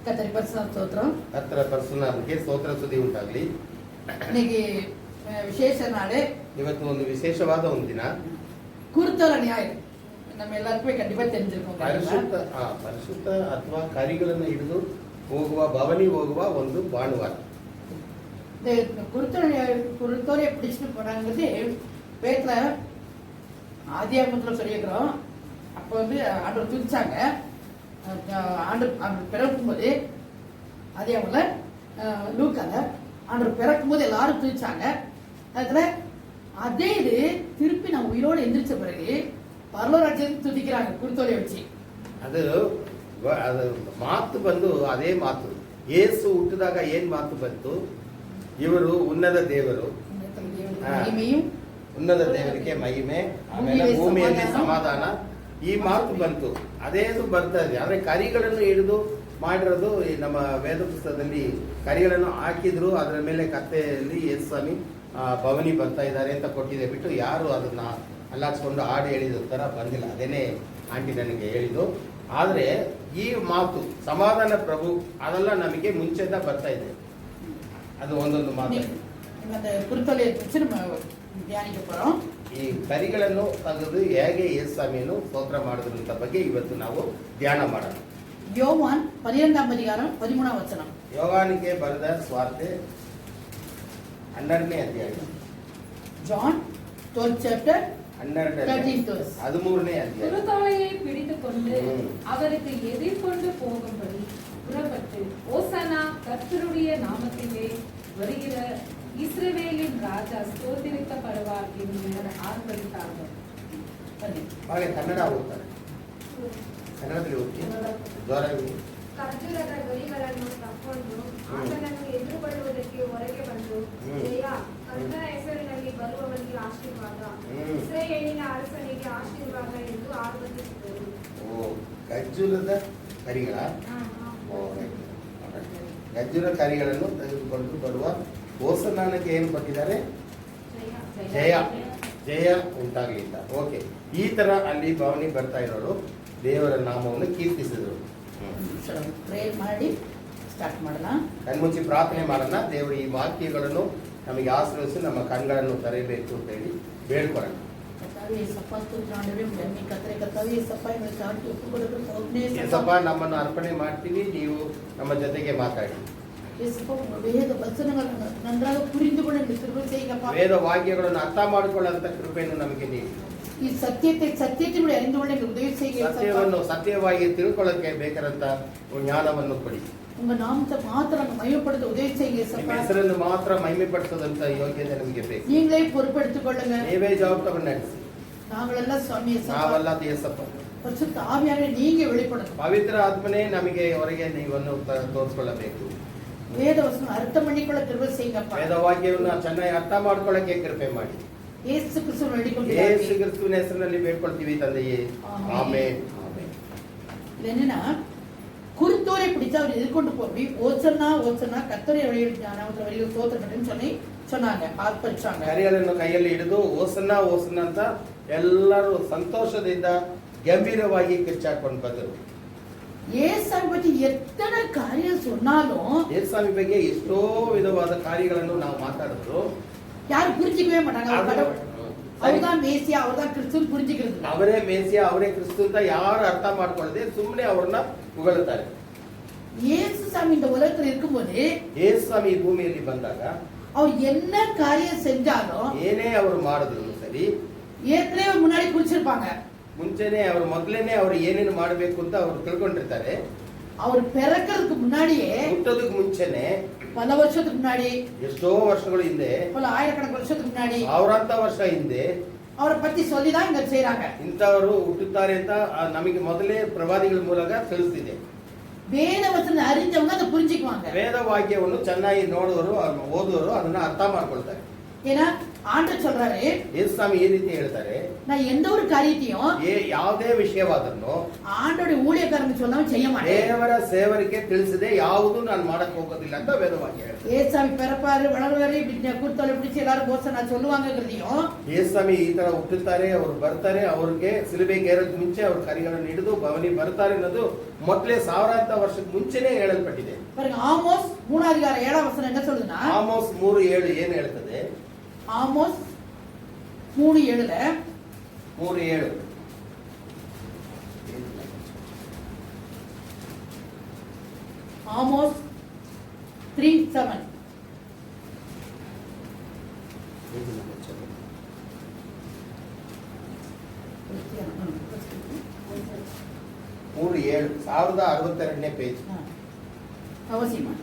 கர்த்தர பரிசுத்தநாமಕ್ಕೆ ಸ್ತೋತ್ರ ಸ್ತುತಿ ಉಂಟಾಗಲಿ. இன்னைக்கு விசேஷ நாள். ಇವತ್ತು ಒಂದು ವಿಶೇಷವಾದ ಒಂದು ದಿನ. குருத்தோல ஞாயிறு நம்ம எல்லாருக்குமே கண்டிப்பா தெரிஞ்சிருக்கும். ಪರಿಶುದ್ಧ ಅಥವಾ ಕಾರ್ಯಗಳನ್ನು ಹಿಡಿದು ಹೋಗುವ ಭವನಿ ಹೋಗುವ ಒಂದು ಭಾನುವಾರ. இந்த குருத்தோலை பிடிச்சிட்டு போனாங்கிறது பேத்துல ஆதியாகமத்துல சொல்லியிருக்கிறோம். அப்போ வந்து ஆண்டவர் துதிச்சாங்க. ஆண்டவர் பிறக்கும் போது ஆதியாகமத்துல லூக்கால ஆண்டவர் பிறக்கும் போது எல்லாரும் துதிச்சாங்க. அதுல அதே இது திருப்பி நம்ம உயிரோடு எந்திரிச்ச பிறகு பரலோராஜ்யத்தை துதிக்கிறாங்க குருத்தோலை வச்சு. ಅದು ಮಾತು ಬಂದು ಅದೇ ಮಾತು. ಯೇಸು ಹುಟ್ಟಿದಾಗ ಏನ್ ಮಾತು ಬಂತು? ಇವರು ಉನ್ನತ ದೇವರು, ಉನ್ನತ ದೇವರಿಗೆ ಮಹಿಮೆ, ಆಮೇಲೆ ಭೂಮಿಯಲ್ಲಿ ಸಮಾಧಾನ, ಈ ಮಾತು ಬಂತು. ಅದೇದು ಬರ್ತಾ ಇದೆ. ಆದ್ರೆ ಕರಿಗಳನ್ನು ಹಿಡಿದು ಮಾಡಿರೋದು ನಮ್ಮ ವೇದ ಪುಸ್ತಕದಲ್ಲಿ ಕರಿಗಳನ್ನು ಹಾಕಿದ್ರು. ಅದರ ಮೇಲೆ ಕಥೆಯಲ್ಲಿ ಯೇಸು ಸ್ವಾಮಿ ಭವನಿ ಬರ್ತಾ ಇದ್ದಾರೆ ಅಂತ ಕೊಟ್ಟಿದೆ ಬಿಟ್ಟು ಯಾರು ಅದನ್ನ ಅಲ್ಲಾಡ್ಸ್ಕೊಂಡು ಹಾಡು ಹೇಳಿದ ತರ ಬಂದಿಲ್ಲ. ಅದೇನೇ ಆಂಟಿ ನನಗೆ ಹೇಳಿದ್ದು. ಆದ್ರೆ ಈ ಮಾತು ಸಮಾಧಾನ ಪ್ರಭು ಅದೆಲ್ಲ ನಮಗೆ ಮುಂಚೆಯಿಂದ ಬರ್ತಾ ಇದೆ. ಅದು ಒಂದೊಂದು ಮಾತು. ಈ ಕರಿಗಳನ್ನು ತೆಗೆದು ಹೇಗೆ ಯೇಸು ಸ್ವಾಮಿಯನ್ನು ಸ್ತೋತ್ರ ಮಾಡಿದ್ರು ಅಂತ ಬಗ್ಗೆ ಇವತ್ತು ನಾವು ಧ್ಯಾನ ಮಾಡೋಣ. யோவான் 12ஆம் அதிகாரம் 13ஆம் வசனம். யோவானுக்கு ಬರೆದ ಸ್ವಾರ್ತೆ 12ನೇ ಅಧ್ಯಾಯ. ಜಾನ್ 12 chapter 13ನೇ ಅಧ್ಯಾಯ. குருத்தோலையை பிடித்துக்கொண்டு அவருக்கு எதிர்கொண்டு போகும்படி புறப்பட்டு ஓசானா கர்த்தருடைய நாமத்திலே வருகிற இஸ்ரவேலின் ராஜா ஸ்தோத்திரிக்கப்படுவார் என்று ஆர்ப்பரித்தார்கள். ಹಾಗೆ ಕನ್ನಡ ಓದ್ತಾರೆ. ಕನ್ನಡದಲ್ಲಿ ಓದ್ತೀನಿ. ಖರ್ಜೂರದ ಗರಿಗಳನ್ನು ತಕ್ಕೊಂಡು ಆತನನ್ನು ಎದುರುಗೊಳ್ಳುವುದಕ್ಕೆ ಹೊರಗೆ ಬಂದು, ಜಯ, ಕರ್ತನ ಹೆಸರಿನಲ್ಲಿ ಬರುವವನಿಗೆ ಆಶೀರ್ವಾದ, ಇಸ್ರಾಯೇಲಿನ ಅರಸನಿಗೆ ಆಶೀರ್ವಾದ ಎಂದು ಆರ್ಭಟಿಸಿದರು. ಖರ್ಜೂರದ ಕರಿಗಳ ಖರ್ಜೂರ ಕರಿಗಳನ್ನು ತೆಗೆದುಕೊಂಡು ಬರುವ ಹೋಸನ್ನಕ್ಕೆ ಏನು ಕೊಟ್ಟಿದ್ದಾರೆ? ಜಯ, ಜಯ ಉಂಟಾಗಲಿಲ್ಲ. ಓಕೆ, ಈ ತರ ಅಲ್ಲಿ ಭವನಿ ಬರ್ತಾ ಇರೋರು ದೇವರ ನಾಮವನ್ನು ಕೀರ್ತಿಸಿದರು. ಮಾಡಿ ಸ್ಟಾರ್ಟ್ ಮಾಡೋಣ. ಕಣ್ಮುಚ್ಚಿ ಪ್ರಾರ್ಥನೆ ಮಾಡೋಣ. ದೇವರು ಈ ವಾಕ್ಯಗಳನ್ನು ನಮಗೆ ಆಶ್ರಯಿಸಿ ನಮ್ಮ ಕಣ್ಗಳನ್ನು ತೆರೆಯಬೇಕು ಅಂತ ಹೇಳಿ ಬೇಡ್ಕೊಳ್ಳೋಣ. ಏಸಪ್ಪ, ನಮ್ಮನ್ನು ಅರ್ಪಣೆ ಮಾಡ್ತೀವಿ, ನೀವು ನಮ್ಮ ಜೊತೆಗೆ ಮಾತಾಡಿ. ವೇದ ವಾಕ್ಯಗಳನ್ನು ಅರ್ಥ ಮಾಡಿಕೊಳ್ಳುವಂತ ಕೃಪೆಯನ್ನು ನಮಗೆ ನೀಡಿ. ಈ ಸತ್ಯವನ್ನು ಸತ್ಯವಾಗಿ ತಿಳ್ಕೊಳ್ಳಕ್ಕೆ ಬೇಕಾದಂತ ಜ್ಞಾನವನ್ನು ಕೊಡಿ. ಹೆಸರನ್ನು ಮಾತ್ರ ಮಹಿಮೆ ಪಡಿಸೋದಂತ ಯೋಗ್ಯತೆ ನಮಗೆ ಬೇಕು. ನೀವೇ பொறுப்பெடுத்துக்கொள்ளுங்க. ನೀವೇ ಜವಾಬ್ದಾರಿ ನಡೆಸಿ. ನಾವೆಲ್ಲ ನಾವೆಲ್ಲ ದೇಸಪ್ಪ. ಪರಿಶುದ್ಧ ಆವಿಯಾನವರೇ ನೀವೇ வெளிப்படணும். ಪವಿತ್ರ ಆತ್ಮನೇ ನಮಗೆ ಹೊರಗೆ ನೀವನ್ನು ತೋರಿಸಿಕೊಳ್ಳಬೇಕು. ವೇದವಚನ ಅರ್ಥ ಮಾಡಿಕೊಳ್ಳ ಕೃಪೆ செய்யுங்கಪ್ಪ. ವೇದವಾಕ್ಯವನ್ನು ಚೆನ್ನಾಗಿ ಅರ್ಥ ಮಾಡ್ಕೊಳ್ಳಕ್ಕೆ ಕೃಪೆ ಮಾಡಿ. ಯೇಸು ಕ್ರಿಸ್ತನ ಹೆಸರಿನಲ್ಲಿ ಬೇಡ್ಕೊಳ್ತೀವಿ ತಂದೆಯೇ, ಆಮೆನ್. என்னன்னா குருத்தோலை பிடிச்சு அவர் எதிர்கொண்டு போய் ஓசன்னா ஓசன்னா கர்த்தரை வழியில் ஸ்தோத்திரம் சொல்லி சொன்னாங்க, ஆர்ப்பரிச்சாங்க. ಕರಿಗಳನ್ನು ಕೈಯಲ್ಲಿ ಹಿಡಿದು ಓಸನ್ನ ಓಸನ್ನ ಅಂತ ಎಲ್ಲರೂ ಸಂತೋಷದಿಂದ ಗಂಭೀರವಾಗಿ ಕಿರ್ಚಾಕೊಂಡು ಬಂದರು. ஏசாமி பற்றி எத்தனை காரியம் சொன்னாலும் ஏசாமி ಬಗ್ಗೆ ಎಷ್ಟೋ ವಿಧವಾದ ಕಾರ್ಯಗಳನ್ನು ನಾವು ಮಾತಾಡಿದ್ರು யாரும் புரிஞ்சிக்கவே மாட்டாங்க. அவர்தான் மேசியா, அவர்தான் கிறிஸ்துன்னு புரிஞ்சுக்கிறது. ಅವರೇ ಮೇಸಿಯಾ, ಅವರೇ ಕ್ರಿಸ್ತು ಅಂತ ಯಾರು ಅರ್ಥ ಮಾಡ್ಕೊಳ್ಳದೆ ಸುಮ್ಮನೆ ಅವ್ರನ್ನ ಹೊಗಳುತ್ತಾರೆ. இயேசு சாமி இந்த உலகத்தில் இருக்கும்போது, ಯೇಸು ಸ್ವಾಮಿ ಈ ಭೂಮಿಯಲ್ಲಿ ಬಂದಾಗ அவர் என்ன காரியம் செஞ்சாலும், ಏನೇ ಅವರು ಮಾಡಿದ್ರು ಸರಿ, ஏற்கனவே முன்னாடி குறிச்சிருப்பாங்க. ಮುಂಚೆನೆ ಅವರು ಮೊದಲೇನೆ ಅವರು ಏನೇನು ಮಾಡಬೇಕು ಅಂತ ಅವರು ತಿಳ್ಕೊಂಡಿರ್ತಾರೆ. அவர் பிறக்கிறதுக்கு முன்னாடியே, ಹುಟ್ಟೋದಕ್ಕೆ ಮುಂಚೆನೆ பல வருஷத்துக்கு முன்னாடி, ಎಷ್ಟೋ ವರ್ಷಗಳ ಹಿಂದೆ, பல ஆயிரக்கணக்கான வருஷத்துக்கு முன்னாடி, ಅವರಂತ ವರ್ಷ ಹಿಂದೆ அவரை பத்தி சொல்லிதான் இங்க செய்றாங்க. ಇಂಥವರು ಹುಟ್ಟುತ್ತಾರೆ ಅಂತ ನಮಗೆ ಮೊದಲೇ ಪ್ರವಾದಿಗಳ ಮೂಲಕ ತಿಳಿಸಿದೆ. வேத வசனம் அறிஞ்சவங்க அதை புரிஞ்சுக்குவாங்க. ವೇದ ವಾಕ್ಯವನ್ನು ಚೆನ್ನಾಗಿ ನೋಡುವರು, ಓದುವರು ಅದನ್ನ ಅರ್ಥ ಮಾಡ್ಕೊಳ್ತಾರೆ. ஏன்னா ஆண்டவர் சொல்றாரு, ಯೇಸುಸ್ವಾಮಿ ಈ ರೀತಿ ಹೇಳ್ತಾರೆ, நான் எந்த ஒரு காரியத்தையும் ಯಾವುದೇ ವಿಷಯವಾದನ್ನು ஆண்டோடைய ஊழியக்காரங்க சொல்லாம செய்ய மாட்டேன். ದೇವರ ಸೇವರಿಗೆ ತಿಳಿಸದೆ ಯಾವುದು ನಾನು ಮಾಡಕ್ ಹೋಗೋದಿಲ್ಲ ಅಂತ ವೇದವಾಕ್ಯ ಹೇಳ್ತಾರೆ. ஏசாமி பிறப்பாரு, வளருவாரு, இப்படி கூர்த்தலை பிடிச்சு எல்லாரும் போச நான் சொல்லுவாங்கிறதையும், ಯೇಸುಸ್ವಾಮಿ ಈ ತರ ಹುಟ್ಟುತ್ತಾರೆ, ಅವರು ಬರ್ತಾರೆ, ಅವ್ರಿಗೆ ಸಿಲುಬೆಗೆ ಏರೋದ್ ಮುಂಚೆ ಅವ್ರ ಕರಿಗಳನ್ನು ಹಿಡಿದು ಭವನಿ ಬರ್ತಾರೆ ಅನ್ನೋದು ಮೊದಲೇ ಸಾವಿರಾರು ವರ್ಷದ ಮುಂಚೆನೆ ಹೇಳಲ್ಪಟ್ಟಿದೆ. பாருங்க ஆமோஸ் 3:7 என்ன சொல்லுதுன்னா, ಆಮೋಸ್ 3:7 ಏನ್ ಹೇಳ್ತದೆ? ஆமோஸ் 3:7 3:7 ஆமோஸ் 3:7 1062ನೇ ಪೇಜ್. அவசியமா.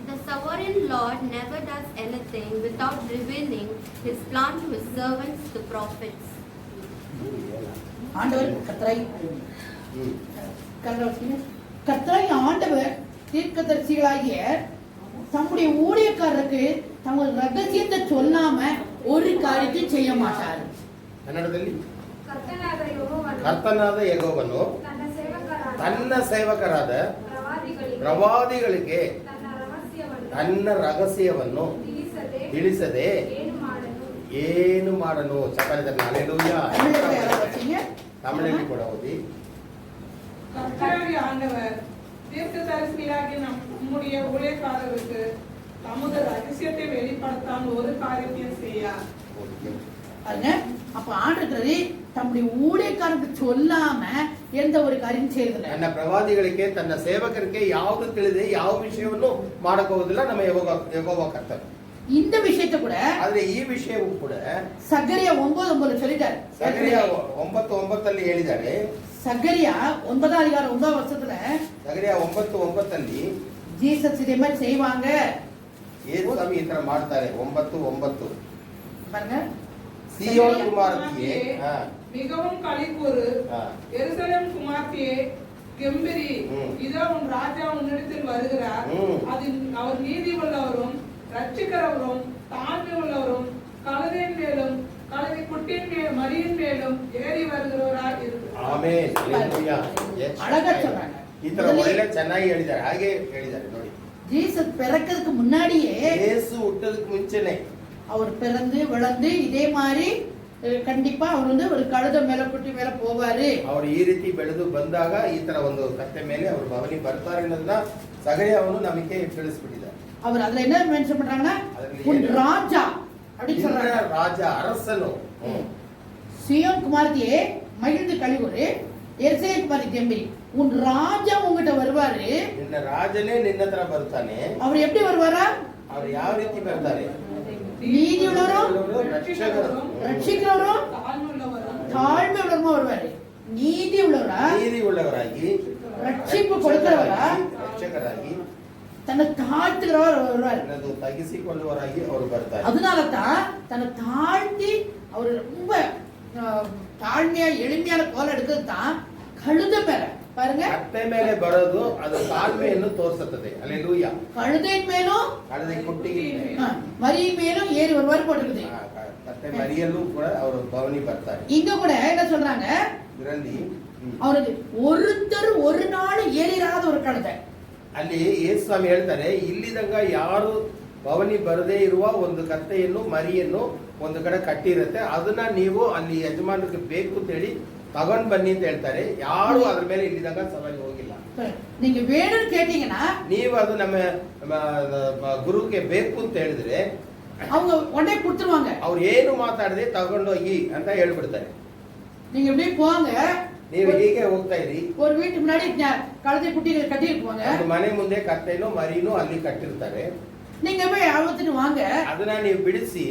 The sovereign Lord never does anything without revealing his plan to his servants, the prophets. ஆண்டவர் கர்த்தராய் கர்த்தராய் ஆண்டவர் தீர்க்கதரிசிகளாகிய தம்முடைய ஊழியக்காரருக்கு தங்கள் ரகசியத்தை சொல்லாம ஒரு காரியத்தை செய்ய மாட்டார். ಕನ್ನಡದಲ್ಲಿ ಕರ್ತನಾದ ಯೆಹೋವನು ಕರ್ತನಾದ ಯೆಹೋವನು ತನ್ನ ಸೇವಕರಾದ ಪ್ರವಾದಿಗಳಿಗೆ ತನ್ನ ರಹಸ್ಯವನ್ನು ತಿಳಿಸದೆ ಏನು ಮಾಡನು. ಚಪಲದಲ್ಲಿ ಹಲ್ಲೆಲೂಯಾ. தமிழில் கூட ஓதி. கர்த்தராகிய ஆண்டவர் தீர்க்கதரிசிகளாகிய நம்முடைய ஊழியக்காரருக்கு தமது ரகசியத்தை வெளிப்படுத்தாமல் ஒரு காரியத்தையும் செய்யார். அப்ப ஆண்டவரே தம்முடைய ஊழியக்காரருக்கு சொல்லாம எந்த ஒரு காரியம் செய்யறதில்ல. ತನ್ನ ಪ್ರವಾದಿಗಳಿಗೆ ತನ್ನ ಸೇವಕರಿಗೆ ಯಾವುದು ತಿಳಿದೆ ಯಾವ ವಿಷಯವನ್ನು ಮಾಡಕೋದಿಲ್ಲ ನಮ್ಮ ಯೆಹೋವ ಕರ್ತನು. இந்த விஷயத்தை கூட ಆದ್ರೆ ಈ ವಿಷಯವೂ ಕೂಡ சகரியா 9:9 சொல்லிட்டாரு. ಸಗರಿಯ 9:9 ಹೇಳಿದ್ದಾರೆ. சகரியா 9:9 ಸಗರಿಯ 9:9 ஜீசஸ் இதே மாதிரி செய்வாங்க. ಯೇಸುಸ್ವಾಮಿ ಈ ತರ ಮಾಡ್ತಾರೆ. 9:9 பாருங்க. சீயோன் குமாரத்தியே மிகவும் களிகூறு, எருசலேம் குமாரத்தியே கெம்பீரி, இதோ உன் ராஜா உன்னிடத்தில் வருகிறார். அவர் நீதி உள்ளவரும் ரட்சிக்கிறவரும் தாழ்மை உள்ளவரும் கழுதையின் மேலும் கழுதை குட்டியின் மேலும் மரியின் மேலும் ஏறி வருகிறவராய் இருக்கிறார். ಆಮೆನ್. ಹಲ್ಲೆಲೂಯಾ. அழகா சொல்றாங்க. ಈ ತರ ಒಳ್ಳೆ ಚೆನ್ನಾಗಿ ಹೇಳಿದ್ದಾರೆ. ಹಾಗೆ ಹೇಳಿದ್ದಾರೆ ನೋಡಿ. ஜீசஸ் பிறக்கிறதுக்கு முன்னாடியே ಯೇಸು ಹುಟ್ಟೋದಕ್ಕೆ ಮುಂಚೆನೆ அவர் பிறந்து வளர்ந்து இதே மாதிரி கண்டிப்பா அவர் ஒரு கழுத மேல குட்டி மேல போவாரு. ಅವರು ಈ ರೀತಿ ಬೆಳೆದು ಬಂದಾಗ ಈ ತರ ಒಂದು ಕತ್ತೆ ಮೇಲೆ ಅವರು ಭವನಿ ಬರ್ತಾರೆ ಅನ್ನೋದನ್ನ ಸಗರಿಯ ಅವನು ನಮಗೆ ತಿಳಿಸ್ಬಿಟ್ಟಿದ್ದಾರೆ. அவர் அதுல என்ன மென்ஷன் பண்றாங்கன்னா, உன் ராஜா அப்படி சொல்றாங்க. ராஜா அரசனு. சீயோன் குமாரத்தியே மகிழ்ந்து களிகூறு, எருசலேம் குமாரத்தி கெம்பீரி, உன் ராஜா உங்ககிட்ட வருவாரு. ನಿನ್ನ ರಾಜನೇ ನಿನ್ನ ಹತ್ರ ಬರ್ತಾನೆ. அவர் எப்படி வருவாரா? ಅವರು ಯಾವ ರೀತಿ ಬರ್ತಾರೆ? நீதி உள்ளவரும் ரட்சிக்கிறவரும் தாழ்மை உள்ளவருமா வருவாரு. நீதி உள்ளவரா? நீதி உள்ளவராಗಿ, ரட்சிப்பு கொடுக்கிறவரா? ரட்சகராಗಿ, தன்னை தாழ்த்துகிறவர் வருவார். ಅನ್ನೋದು ತಗ್ಗಿಸಿಕೊಳ್ಳುವವರಾಗಿ ಅವರು ಬರ್ತಾರೆ. அதனாலதான் தன்னை தாழ்த்தி அவர் ரொம்ப தாழ்மையா எளிமையான கோல் எடுக்கிறது தான் கழுத மேல பாருங்க. ಕತ್ತೆ ಮೇಲೆ ಬರೋದು ಅದು ತಾಳ್ಮೆಯನ್ನು ತೋರಿಸುತ್ತದೆ. ಹಲ್ಲೆಲೂಯಾ. கழுதையின் மேலும் ಕழுதை ಕುಟ್ಟಿ மரியின் மேலும் ஏறி வருவார் போட்டுருக்குது. ಕತ್ತೆ ಮರಿಯಲ್ಲೂ ಕೂಡ ಅವರು ಭವನಿ ಬರ್ತಾರೆ. இங்க கூட என்ன சொல்றாங்க, ಇದರಲ್ಲಿ அவருக்கு ஒருத்தர் ஒரு நாள் ஏறிராத ஒரு கழுதை. ಅಲ್ಲಿ ಯೇಸುಸ್ವಾಮಿ ಹೇಳ್ತಾರೆ, ಇಲ್ಲಿದಂಗ ಯಾರು ಭವನಿ ಬರದೇ ಇರುವ ಒಂದು ಕತ್ತೆಯನ್ನು ಮರಿಯನ್ನು ಒಂದು ಕಡೆ ಕಟ್ಟಿರುತ್ತೆ, ಅದನ್ನ ನೀವು ಅಲ್ಲಿ ಯಜಮಾನರಿಗೆ ಬೇಕು ಅಂತ ಹೇಳಿ ತಗೊಂಡ್ ಬನ್ನಿ ಅಂತ ಹೇಳ್ತಾರೆ. ಯಾರು ಅದ್ರ ಮೇಲೆ ಇಲ್ಲಿದಂಗ ಸವಾರಿ ಹೋಗಿಲ್ಲ. நீங்க வேணும்னு கேட்டீங்கன்னா, ನೀವು ಅದು ನಮ್ಮ ಗುರುಗೆ ಬೇಕು ಅಂತ ಹೇಳಿದ್ರೆ அவங்க உடனே கொடுத்துருவாங்க. ಅವ್ರು ಏನು ಮಾತಾಡದೆ ತಗೊಂಡೋಗಿ ಅಂತ ಹೇಳ್ಬಿಡ್ತಾರೆ. நீங்க இப்படி போங்க, ನೀವು ಹೀಗೆ ಹೋಗ್ತಾ ಇರಿ. ஒரு வீட்டு முன்னாடி கழுதை குட்டிகள் கட்டி இருக்குவாங்க. ಒಂದು ಮನೆ ಮುಂದೆ ಕತ್ತೆನೋ ಮರಿನೋ ಅಲ್ಲಿ ಕಟ್ಟಿರ್ತಾರೆ. நீங்க போய் அழுத்துட்டு வாங்க. ಅದನ್ನ ನೀವು ಬಿಡಿಸಿ,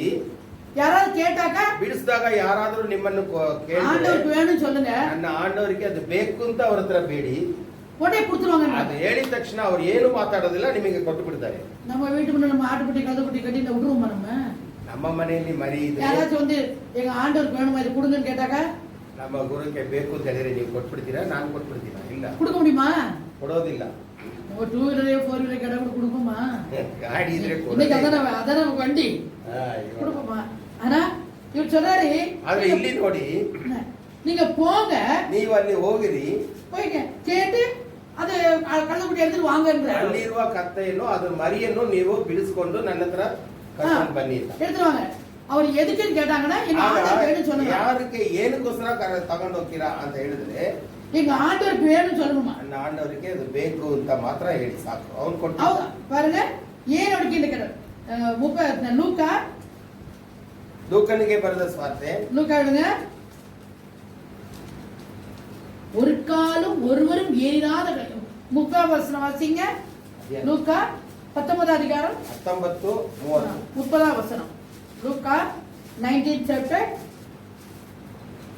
யாராவது கேட்டாக்கா ಬಿಡಿಸಿದಾಗ ಯಾರಾದ್ರೂ ನಿಮ್ಮನ್ನು ஆண்டவருக்கு வேணும்னு சொல்லுங்க. ನನ್ನ ಆಂಡವರಿಗೆ ಅದು ಬೇಕು ಅಂತ ಅವ್ರ ಹತ್ರ ಬೇಡಿ, உடனே கொடுத்துருவாங்க. ಅದು ಹೇಳಿದ ತಕ್ಷಣ ಅವ್ರು ಏನು ಮಾತಾಡೋದಿಲ್ಲ, ನಿಮಗೆ ಕೊಟ್ಟು ಬಿಡ್ತಾರೆ. நம்ம வீட்டு முன்னாடி நம்ம ஆட்டுக்குட்டி கழுதைக்குட்டி கட்டி விட்டுருவோமா? ನಮ್ಮ ಮನೆಯಲ್ಲಿ ಮರಿ ಇದೆ, யாராச்சும் வந்து எங்க ஆண்டவருக்கு வேணுமா இது கொடுங்கன்னு கேட்டாக்கா ನಮ್ಮ ಗುರುಕ್ಕೆ ಬೇಕು ಅಂತ ಹೇಳಿದ್ರೆ ನೀವು ಕೊಟ್ಬಿಡ್ತೀರಾ? ನಾನು ಕೊಟ್ಬಿಡ್ತೀನ? ಇಲ್ಲ, கொடுக்க முடியுமா? ಕೊಡೋದಿಲ್ಲ. நம்ம 2 வீலர் 4 வீலர் கேட்டா கூட கொடுப்போமா? ಗಾಡಿ ಇದ್ರೆ இன்னைக்கு அதான் நம்ம வண்டி கொடுப்போமா? ஆனா ಇವ್ರು சொல்றாரு ಆದ್ರೆ ಇಲ್ಲಿ ನೋಡಿ, நீங்க போங்க, ನೀವು ಅಲ್ಲಿ ಹೋಗಿರಿ, போய் கேட்டு ಅದು ಕಳ್ಳಗುಡಿ எடுத்துட்டு வாங்கன்ற. ಅಲ್ಲಿರುವ ಕತ್ತೆಯನ್ನು ಅದರ ಮರಿಯನ್ನು ನೀವು ಬಿಡಿಸಿಕೊಂಡು ನನ್ನ ಹತ್ರ ಕರ್ಕೊಂಡು ಬನ್ನಿ ಅಂತ. எடுத்துட்டு வாங்க. அவர் எதுக்குன்னு கேட்டாங்கன்னா எங்க ஆண்டவர் வேணும்னு சொல்லுங்க. ಯಾರಿಗೆ ಏನಕ್ಕೋಸ್ಕರ ತಗೊಂಡು ಹೋಗ್ತೀರಾ ಅಂತ ಹೇಳಿದ್ರೆ எங்க ஆண்டவருக்கு வேணும்னு சொல்லணுமா? ನನ್ನ ಆಂಡವರಿಗೆ ಅದು ಬೇಕು ಅಂತ ಮಾತ್ರ ಹೇಳಿ ಸಾಕು. ಅವ್ನು ಕೊಟ್ಟು ಹೌದಾ? பாருங்க ஏன் ಹುಡುಕಿಂದ ಕೇಳ ಲೂಕನಿಗೆ ಬರೆದ ಸ್ವಾರ್ತೆ லூக்கா எடுங்க. ஒரு காலும் ஒருவரும் ஏறாத 30 வசனம் வாசிங்க. லூக்கா 19 அதிகாரம் 19:30. 30 வசனம். லூக்கா 19 chapter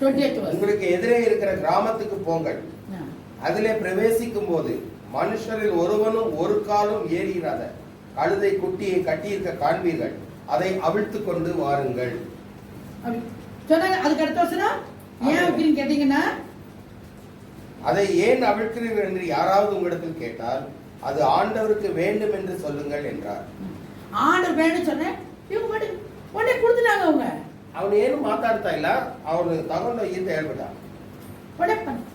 20th verse. உங்களுக்கு எதிரே இருக்கிற கிராமத்துக்கு போங்கள், அதிலே பிரவேசிக்கும் போது மனுஷரில் ஒருவனும் ஒரு காலும் ஏறிராத கழுதை குட்டியை கட்டியிருக்க காண்பீர்கள், அதை அவிழ்த்து கொண்டு வாருங்கள். சொன்னாங்க. அதுக்கு அடுத்த வசனம் ஏன் அப்படின்னு கேட்டீங்கன்னா, அதை ஏன் அவிழ்க்கிறீர்கள் என்று யாராவது உங்களிடத்தில் கேட்டால் அது ஆண்டவருக்கு வேண்டும் என்று சொல்லுங்கள் என்றார். ஆண்டவர் வேணும்னு சொன்னேன், இவங்க உடனே கொடுத்துட்டாங்க. அவங்க ಅವನು ಏನು ಮಾತಾಡ್ತಾ ಇಲ್ಲ, ಅವನು ತಗೊಂಡೋಗಿ ಅಂತ ಹೇಳ್ಬಿಟ್ಟ.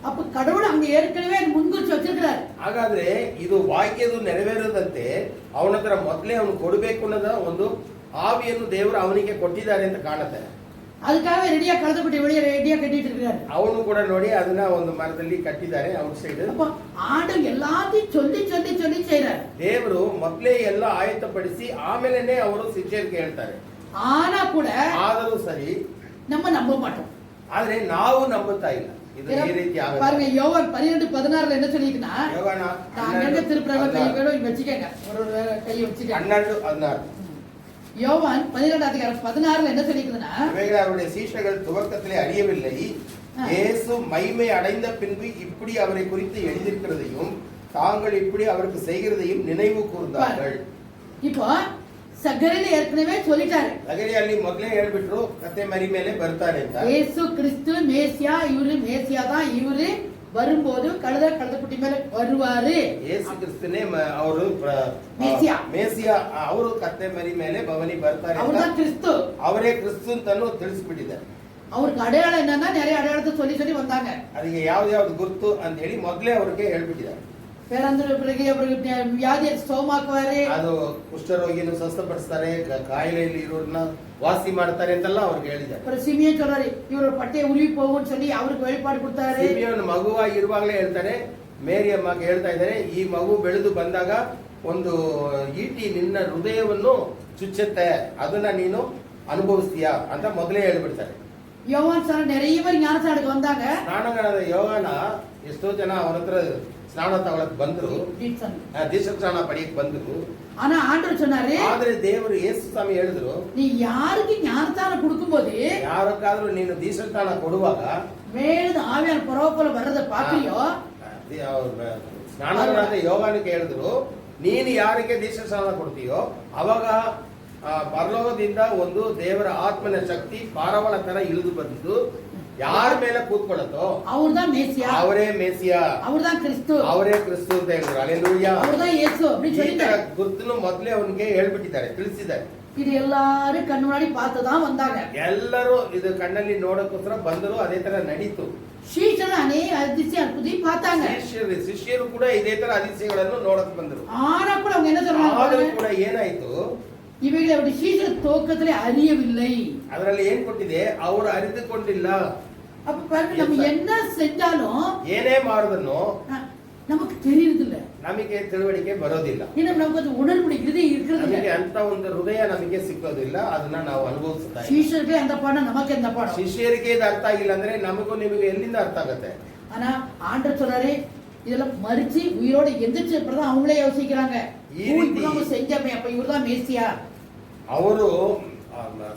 அப்ப கடவுள் அங்க ஏற்கனவே முன்குறிச்சு வச்சிருக்கிறார். ಹಾಗಾದ್ರೆ ಇದು ವಾಕ್ಯದು ನೆರವೇರದಂತೆ ಅವನ ಹತ್ರ ಮೊದಲೇ ಅವನು ಕೊಡಬೇಕು ಅನ್ನೋದ ಒಂದು ಆವಿಯನ್ನು ದೇವರು ಅವನಿಗೆ ಕೊಟ್ಟಿದ್ದಾರೆ ಅಂತ ಕಾಣುತ್ತೆ. அதுக்காக ரெடியா கழுதைக்குட்டி வெளியே ரெடியா கட்டிட்டு இருக்காரு. ಅವನು ಕೂಡ ನೋಡಿ ಅದನ್ನ ಒಂದು ಮರದಲ್ಲಿ ಕಟ್ಟಿದ್ದಾರೆ ಔಟ್ ಸೈಡ್. அப்ப ஆண்டவர் எல்லாத்தையும் சொல்லி சொல்லி சொல்லி செய்றார். ದೇವರು ಮೊದಲೇ ಎಲ್ಲ ಆಯತ್ತಪಡಿಸಿ ಆಮೇಲೆನೆ ಅವರು ಶಿಷ್ಯರಿಗೆ ಹೇಳ್ತಾರೆ. ஆனா கூட ಆದರೂ ಸರಿ நம்ம நம்ப மாட்டோம். ಆದ್ರೆ ನಾವು ನಂಬುತ್ತಾ ಇಲ್ಲ ಇದು ಈ ರೀತಿ ಆಗುತ್ತೆ. பாருங்க யோவான் 12:16 என்ன சொல்லிருக்குன்னா, யோவான் அங்க திருப்புறவ கையோட வச்சுக்கங்க, ஒரு கையை வச்சுக்கங்க. 12:16. யோவான் 12 அதிகாரம் 16 என்ன சொல்லிருக்குன்னா, இவைகளை அவருடைய சீஷர்கள் துவக்கத்திலே அறியவில்லை, இயேசு மகிமை அடைந்த பின்பு இப்படி அவரை குறித்து எழுதியிருக்கிறதையும் தாங்கள் இப்படி அவருக்கு செய்கிறதையும் நினைவு கூர்ந்தார்கள். இப்போ சகரில ஏற்கனவே சொல்லிட்டாரு. சகரிಯಲ್ಲಿ ಮೊದಲೇ ಹೇಳ್ಬಿಟ್ರು ಕತ್ತೆ ಮರಿ ಮೇಲೆ ಬರ್ತಾರೆ ಅಂತ. இயேசு கிறிஸ்து மேசியா, இவரு மேசியா தான். இவரு வரும்போது கழுதைக்குட்டி மேல வருவாரு. ಯೇಸು ಕ್ರಿಸ್ತನೇ ಅವರು ಮೇಸಿಯಾ. ಮೇಸಿಯಾ ಅವರು ಕತ್ತೆ ಮರಿ ಮೇಲೆ ಭವನಿ ಬರ್ತಾರೆ ಅಂತ. அவர்தான் கிறிஸ்து. ಅವರೇ ಕ್ರಿಸ್ತು ಅಂತಾನು ತಿಳಿಸ್ಬಿಟ್ಟಿದ್ದಾರೆ. அவருக்கு அடையாளம் என்னன்னா நிறைய அடையாளத்தை சொல்லி சொல்லி வந்தாங்க. ಅದಕ್ಕೆ ಯಾವ್ದು ಗುರ್ತು ಅಂತ ಹೇಳಿ ಮೊದಲೇ ಅವ್ರಿಗೆ ಹೇಳ್ಬಿಟ್ಟಿದ್ದಾರೆ. பேரந்தர பிறகு அவருக்கு வியாதியை சுகமாக்குவாரு. ಅದು ಕುಷ್ಠರೋಗಿಯನ್ನು ಸ್ವಸ್ಥಪಡಿಸ್ತಾರೆ, ಕಾಯಿಲೆಯಲ್ಲಿ ಇರೋರನ್ನ ವಾಸಿ ಮಾಡ್ತಾರೆ ಅಂತೆಲ್ಲ ಅವ್ರಿಗೆ ಹೇಳಿದ್ದಾರೆ. அப்புறம் சிமியோன் சொல்றாரு, இவரோட பட்டையை உருவி போகும்னு சொல்லி அவருக்கு வெளிப்பாடு கொடுத்தாரு. ಸಿಮಿಯೋನ್ ಮಗುವಾಗಿ ಇರುವಾಗಲೇ ಹೇಳ್ತಾನೆ, ಮೇರಿ ಅಮ್ಮಗೆ ಹೇಳ್ತಾ ಇದ್ದಾರೆ, ಈ ಮಗು ಬೆಳೆದು ಬಂದಾಗ ಒಂದು ಈಟಿ ನಿನ್ನ ಹೃದಯವನ್ನು ಚುಚ್ಚುತ್ತೆ, ಅದನ್ನ ನೀನು ಅನುಭವಿಸ್ತೀಯಾ ಅಂತ ಮೊದಲೇ ಹೇಳ್ಬಿಡ್ತಾರೆ. யோவான் சார் நிறைய பேர் ஞானசானத்துக்கு வந்தாங்க. ಸ್ನಾನಗಾರದ ಯೋಹಾನ ಎಷ್ಟೋ ಜನ ಅವನ ಹತ್ರ ಸ್ನಾನ ತಗೊಳಕ್ ಬಂದ್ರು, ದೀಕ್ಷಾಸ್ನಾನ ಪಡೆಯಕ್ ಬಂದ್ರು. ஆனா ஆண்டவர் சொன்னாரு, ಆದ್ರೆ ದೇವರು ಯೇಸು ಸ್ವಾಮಿ ಹೇಳಿದ್ರು, நீ யாருக்கு ஞானஸ்தானம் கொடுக்கும்போது ಯಾರಕ್ಕಾದ್ರೂ ನೀನು ದೀಕ್ಷಾಸ್ನಾನ ಕೊಡುವಾಗ மேலும் ஆவியான பரவ வர்றதை பாக்குறியோ, ಸ್ನಾನಗಾರದ ಯೋಹಾನಿಗೆ ಹೇಳಿದ್ರು, ನೀನು ಯಾರಿಗೆ ದೀಕ್ಷಾಸ್ನಾನ ಕೊಡ್ತೀಯೋ ಅವಾಗ ಪರಲೋಕದಿಂದ ಒಂದು ದೇವರ ಆತ್ಮನ ಶಕ್ತಿ ಪಾರವಳ ತರ ಇಳಿದು ಬಂದು ಯಾರ ಮೇಲೆ ಕೂತ್ಕೊಳ್ಳುತ್ತೋ அவர்தான் மேசியா, ಅವರೇ ಮೇಸಿಯಾ, அவர்தான் கிறிஸ்து, ಅವರೇ ಕ್ರಿಸ್ತು ಅಂತ ಹೇಳಿದ್ರು. ಅಲ್ಲೇಲೂಯಾ. அவர்தான் இயேசு அப்படி சொல்லிட்டாரு. ಗುರುತನ್ನು ಮೊದಲೇ ಅವನಿಗೆ ಹೇಳ್ಬಿಟ್ಟಿದ್ದಾರೆ, ತಿಳಿಸಿದ್ದಾರೆ. இது எல்லாரும் ಕಣ್ಣು ಮುன்னாடி பார்த்து தான் வந்தாங்க. ಎಲ್ಲರೂ ಇದು ಕಣ್ಣಲ್ಲಿ ನೋಡೋಕ್ಕೋಸ್ಕರ ಬಂದರು, ಅದೇ ತರ ನಡೀತು. ಶಿಷ್ಯರು ಅನೇಕ அதிசய அற்புதம் பார்த்தாங்க. ಶಿಷ್ಯರು ಕೂಡ ಇದೇ ತರ அதிசಯಗಳನ್ನು ನೋಡಕ್ ಬಂದರು. ஆனா கூட அவங்க என்ன சொல்றாங்க, ಆದರೂ ಕೂಡ ಏನಾಯ್ತು, இவைகளை அவருடைய சீஷர் துவக்கத்திலே அறியவில்லை. ಅದರಲ್ಲಿ ಏನ್ ಕೊಟ್ಟಿದೆ, ಅವರು ಅರಿತುಕೊಂಡಿಲ್ಲ. அப்ப பாருங்க, நம்ம என்ன செஞ்சாலும் ಏನೇ ಮಾಡೋದನ್ನು நமக்கு தெரியுது இல்ல, ನಮಗೆ ತಿಳುವಳಿಕೆ ಬರೋದಿಲ್ಲ. ஏன்னா நமக்கு அது உணர்வுகிறது இருக்கிறது ನಮಗೆ இல்ல. ಅಂತ ಒಂದು ಹೃದಯ ನಮಗೆ ಸಿಕ್ಕೋದಿಲ್ಲ, ಅದನ್ನ ನಾವು ಅನುಭವಿಸ್ತಾ ಇಲ್ಲ. சீஷர்களே அந்த பாடம், நமக்கு அந்த பாடம். ಶಿಷ್ಯರಿಗೆ ಇದು ಅರ್ಥ ಆಗಿಲ್ಲ ಅಂದ್ರೆ ನಮಗೂ ನಿಮಗೆ ಎಲ್ಲಿಂದ ಅರ್ಥ ಆಗತ್ತೆ? ஆனா ஆண்டவர் சொல்றாரு, இதெல்லாம் மறிச்சு உயிரோட எந்திரிச்ச அப்புறம் அவங்களே யோசிக்கிறாங்க, நம்ம செஞ்சமே, அப்ப இவர்தான் மேசியா. ಅವರು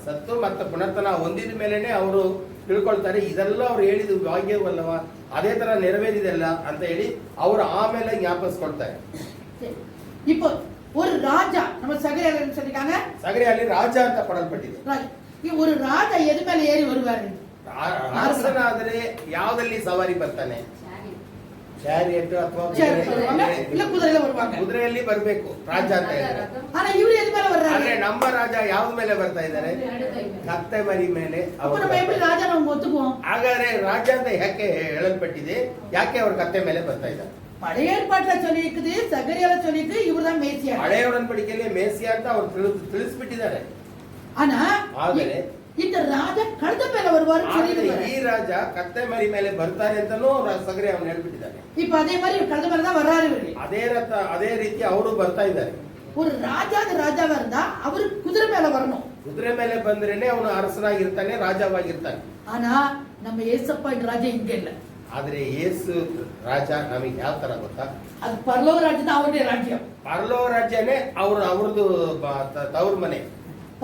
ಸತ್ತು ಮತ್ತೆ ಪುನರ್ತನ ಹೊಂದಿದ ಮೇಲೆನೆ ಅವರು ತಿಳ್ಕೊಳ್ತಾರೆ, ಇದೆಲ್ಲ ಅವ್ರು ಹೇಳಿದ ಭಾಗ್ಯವಲ್ಲವ, ಅದೇ ತರ ನೆರವೇರಿದೆಲ್ಲ ಅಂತ ಹೇಳಿ ಅವರು ಆಮೇಲೆ ಜ್ಞಾಪಿಸ್ಕೊಳ್ತಾರೆ. இப்போ ஒரு ராஜா, நம்ம சகரியால சொல்லிருக்காங்க, ಸಗರಿಯಲ್ಲಿ ರಾಜ ಅಂತ ಪಡಲ್ಪಟ್ಟಿದೆ. ஒரு ராஜா எது மேல ஏறி வருவாரு? ಅರಸನಾದ್ರೆ ಯಾವ್ದಲ್ಲಿ ಸವಾರಿ ಬರ್ತಾನೆ? ಚಾರಿಯಟ್ ಅಥವಾ சேர் வருவாங்க இல்ல குதிரையில வருவாங்க. ಕುದುರೆಯಲ್ಲಿ ಬರಬೇಕು ರಾಜ ಅಂತ ಹೇಳಿದ್ರೆ. ஆனா இவரு எது மேல வர்றாரு? ಆದ್ರೆ ನಮ್ಮ ರಾಜ ಯಾವ ಮೇಲೆ ಬರ್ತಾ ಇದ್ದಾರೆ? ಕತ್ತೆ ಮರಿ ಮೇಲೆ அப்ப ಅವರು நம்ம எப்படி ராஜா நம்ம ஒத்துக்குவோம்? ಹಾಗಾದ್ರೆ ರಾಜ ಅಂತ ಯಾಕೆ ಹೇಳಲ್ಪಟ್ಟಿದೆ? ಯಾಕೆ ಅವರು ಕತ್ತೆ ಮೇಲೆ ಬರ್ತಾ ಇದ್ದಾರೆ? பழைய ஏற்பாட்டுல சொல்லி இருக்குது, சகரியால சொல்லி இருக்குது, இவர்தான் மேசியா. ಹಳೆಯ ಒಡன்பಡಿಕೆಯಲ್ಲಿ ಮೇಸಿಯ ಅಂತ ಅವರು ತಿಳಿಸ್ಬಿಟ್ಟಿದ್ದಾರೆ. ஆனா ಆದರೆ இந்த ராஜா கழுத மேல வருவாரு ಆದ್ರೆ சொல்லிருக்காரு. ಈ ರಾಜ ಕತ್ತೆ ಮರಿ ಮೇಲೆ ಬರ್ತಾರೆ ಅಂತಾನೂ ಸಗರಿ ಅವನು ಹೇಳ್ಬಿಟ್ಟಿದ್ದಾರೆ. இப்ப அதே மாதிரி கழுத மேல தான் வர்றாரு இவரு. ಅದೇ ರೀತಿ ಅವರು ಬರ್ತಾ ಇದ್ದಾರೆ. ஒரு ராஜாவா இருந்தா அவரு குதிரை மேல வரணும். ಕುದುರೆ ಮೇಲೆ ಬಂದ್ರೇನೆ ಅವನು ಅರಸನಾಗಿರ್ತಾನೆ, ರಾಜವಾಗಿರ್ತಾನೆ. ஆனா நம்ம ஏசப்பா இந்த ராஜா இங்க இல்ல. ಆದ್ರೆ ಯೇಸು ರಾಜ ನಮಗೆ ಯಾವ ತರ ಗೊತ್ತಾ? அது பரலோக ராஜ்யம் தான் அவருடைய ராஜ்யம். ಪರಲೋಕ ರಾಜ್ಯನೇ ಅವ್ರದ್ದು ತವ್ರ ಮನೆ.